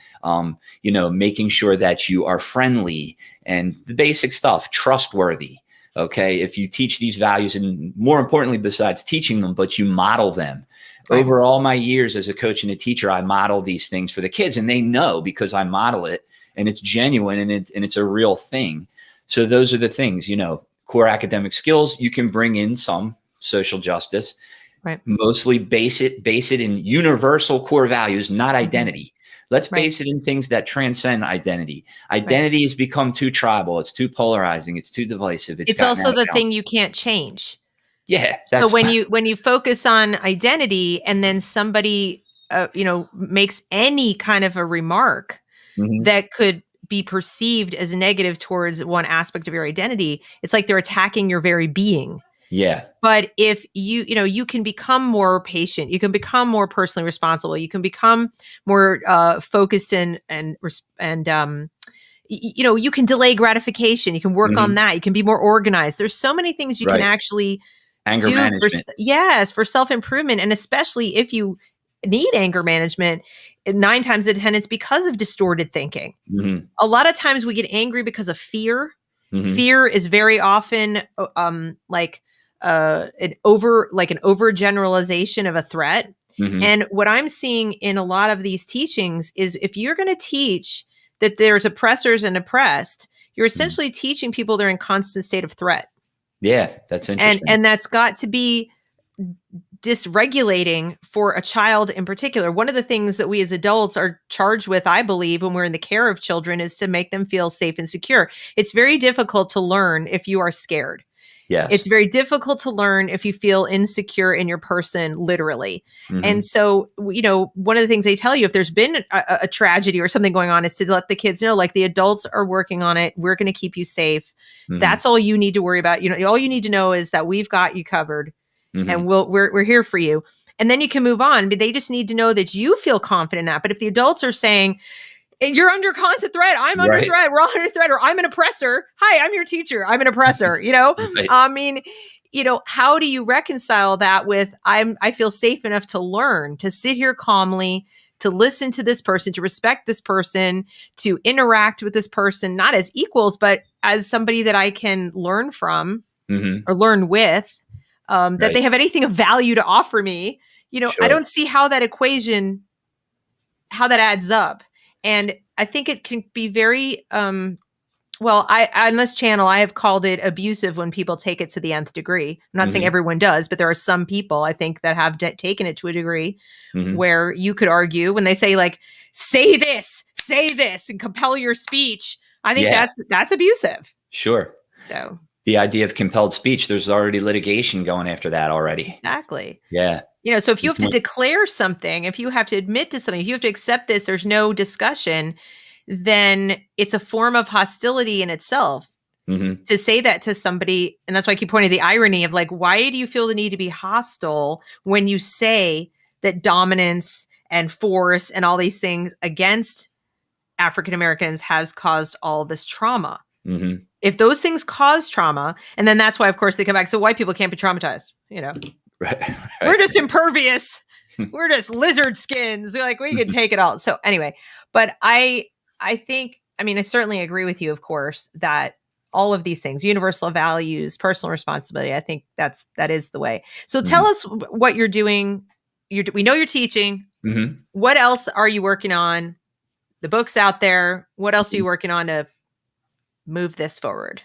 making sure that you are friendly, and the basic stuff, trustworthy. Okay. If you teach these values, and more importantly, besides teaching them, but you model them, over all my years as a coach and a teacher, I model these things for the kids, and they know because I model it, and it's genuine, and it's a real thing. So those are the things, you know, core academic skills. You can bring in some social justice,
right?
Mostly base it in universal core values, not identity. Let's base it in things that transcend identity. Identity has become too tribal. It's too polarizing. It's too divisive.
It's also the thing you can't change.
Yeah.
So when you focus on identity, and then somebody, you know, makes any kind of a remark that could be perceived as negative towards one aspect of your identity, it's like they're attacking your very being.
Yeah.
But if you can become more patient, you can become more personally responsible, you can become more focused and you can delay gratification, you can work on that, you can be more organized. There's so many things you can actually
anger management.
For self-improvement. And especially if you need anger management, 9 times out of 10, it's because of distorted thinking. A lot of times we get angry because of fear. Fear is very often like an overgeneralization of a threat. And what I'm seeing in a lot of these teachings is, if you're going to teach that there's oppressors and oppressed, you're essentially teaching people they're in constant state of threat.
Yeah, that's interesting.
And that's got to be dysregulating for a child in particular. One of the things that we as adults are charged with, I believe, when we're in the care of children, is to make them feel safe and secure. It's very difficult to learn if you are scared.
Yes.
It's very difficult to learn if you feel insecure in your person, literally. And so, you know, one of the things they tell you, if there's been a tragedy or something going on, is to let the kids know, like, the adults are working on it. We're going to keep you safe. That's all you need to worry about. You know, all you need to know is that we've got you covered, and we're here for you. And then you can move on. But they just need to know that you feel confident in that. But if the adults are saying, you're under constant threat, I'm under threat, we're all under threat, or I'm an oppressor. Hi, I'm your teacher, I'm an oppressor, you know? I mean, you know, how do you reconcile that with, I feel safe enough to learn, to sit here calmly, to listen to this person, to respect this person, to interact with this person, not as equals, but as somebody that I can learn from or learn with, that they have anything of value to offer me. You know, I don't see how that equation, how that adds up. And I think it can be very, well, on this channel, I have called it abusive when people take it to the nth degree. I'm not saying everyone does, but there are some people, I think, that have taken it to a degree where you could argue when they say, like, say this, and compel your speech. I think that's abusive.
Sure.
So
the idea of compelled speech, there's already litigation going after that already.
Exactly.
Yeah.
You know, so if you have to declare something, if you have to admit to something, if you have to accept this, there's no discussion, then it's a form of hostility in itself to say that to somebody. And that's why I keep pointing to the irony of, like, why do you feel the need to be hostile when you say that dominance and force and all these things against African Americans has caused all this trauma? If those things cause trauma, and then that's why, of course, they come back. So white people can't be traumatized, you know.
Right.
We're just impervious. We're just lizard skins. We're like, we can take it all. So anyway, but I think, I mean, I certainly agree with you, of course, that all of these things, universal values, personal responsibility, I think that is the way. So tell us what you're doing. We know you're teaching. What else are you working on? The book's out there. What else are you working on to move this forward?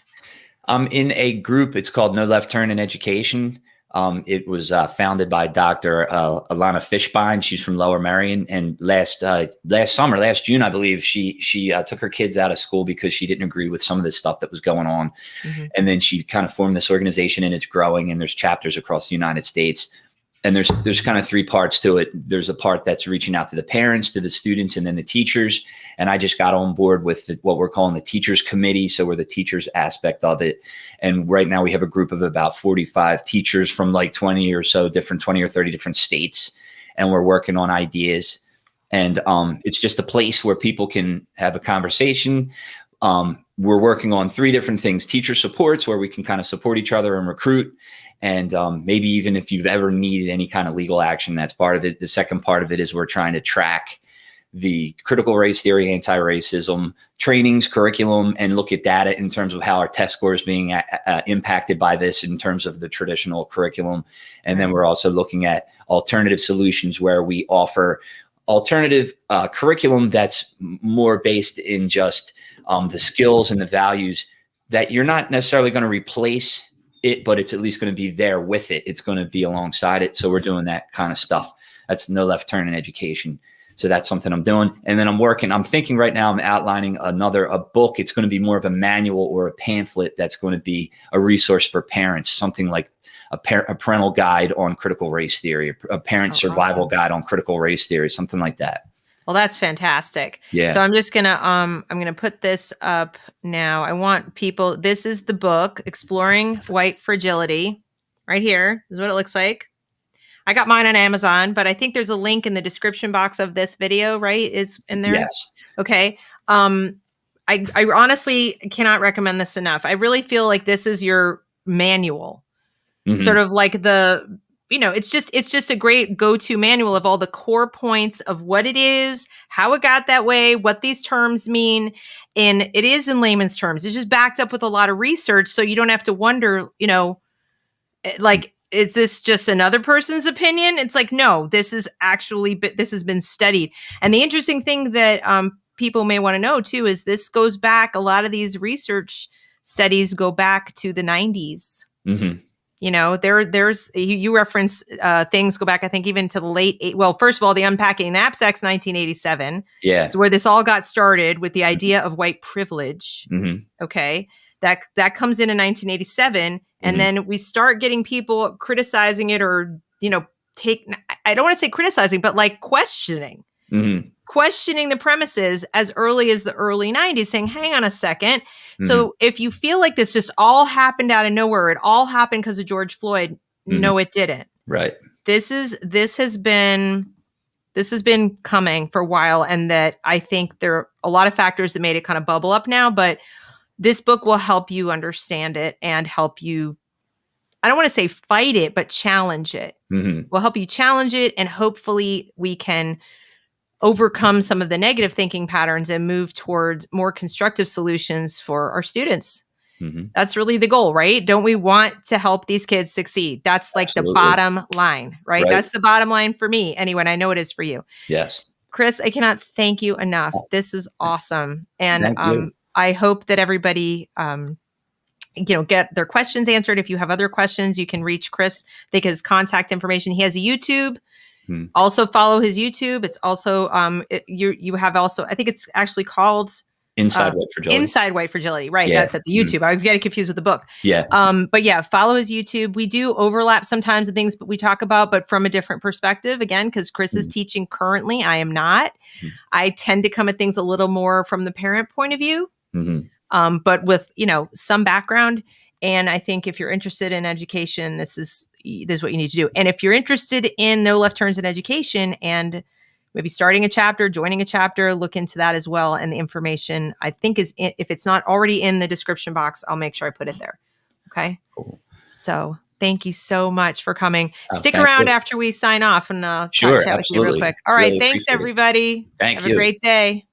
I'm in a group. It's called No Left Turn in Education. It was founded by Dr. Alana Fishbein. She's from Lower Merion. And last June, I believe, she took her kids out of school because she didn't agree with some of the stuff that was going on. And then she kind of formed this organization, and it's growing, and there's chapters across the United States. And there's kind of 3 parts to it. There's a part that's reaching out to the parents, to the students, and then the teachers. And I just got on board with what we're calling the teachers committee. So we're the teachers aspect of it. And right now we have a group of about 45 teachers from like 20 or 30 different states. And we're working on ideas. And it's just a place where people can have a conversation. We're working on 3 different things: teacher supports, where we can kind of support each other and recruit. And maybe even if you've ever needed any kind of legal action, that's part of it. The second part of it is we're trying to track the critical race theory, anti-racism trainings, curriculum, and look at data in terms of how our test scores being impacted by this in terms of the traditional curriculum. And then we're also looking at alternative solutions where we offer alternative curriculum that's more based in just the skills and the values that you're not necessarily going to replace it, but it's at least going to be there with it. It's going to be alongside it. So we're doing that kind of stuff. That's no left turn in education. So that's something I'm doing. And then I'm thinking right now, I'm outlining a book. It's going to be more of a manual or a pamphlet that's going to be a resource for parents, something like a parental guide on critical race theory, a parent survival guide on critical race theory, something like that.
Well, that's fantastic.
Yeah.
So I'm just going to, I'm going to put this up now. I want people, this is the book, Exploring White Fragility, right here. This is what it looks like. I got mine on Amazon, but I think there's a link in the description box of this video, right? It's in there.
Yes.
Okay. I honestly cannot recommend this enough. I really feel like this is your manual, sort of like it's just a great go-to manual of all the core points of what it is, how it got that way, what these terms mean. And it is in layman's terms. It's just backed up with a lot of research. So you don't have to wonder, is this just another person's opinion? It's like, no, this has been studied. And the interesting thing that people may want to know too, is this goes back, a lot of these research studies go back to the 90s. There's you reference things go back, I think, even to the late first of all, the Unpacking Knapsacks, 1987.
Yeah.
So where this all got started with the idea of white privilege. Okay. That comes in 1987. And then we start getting people criticizing it or, I don't want to say criticizing, but like questioning the premises as early as the early 90s, saying, hang on a second. So if you feel like this just all happened out of nowhere, it all happened because of George Floyd. No, it didn't.
Right.
This has been coming for a while. And that I think there are a lot of factors that made it kind of bubble up now, but this book will help you understand it and help you, I don't want to say fight it, but challenge it. Will help you challenge it. And hopefully we can overcome some of the negative thinking patterns and move towards more constructive solutions for our students. That's really the goal, right? Don't we want to help these kids succeed? That's like the bottom line, right? That's the bottom line for me. Anyway, I know it is for you.
Yes.
Chris, I cannot thank you enough. This is awesome. And I hope that everybody, get their questions answered. If you have other questions, you can reach Chris. I think his contact information. He has a YouTube. Also follow his YouTube. It's also you have also, I think it's actually called
Inside White Fragility.
Inside White Fragility. Right. Yeah. That's at the YouTube. I get confused with the book.
Yeah.
But yeah, follow his YouTube. We do overlap sometimes the things but we talk about, but from a different perspective, again, because Chris is teaching currently. I am not. I tend to come at things a little more from the parent point of view. But with, some background. And I think if you're interested in education, this is what you need to do. And if you're interested in no left turns in education and maybe starting a chapter, joining a chapter, look into that as well. And the information I think if it's not already in the description box, I'll make sure I put it there. Okay. Cool. So thank you so much for coming. Stick around after we sign off and I'll chat with you real quick. All right. Really thanks everybody.
Thank you.
Have a great day.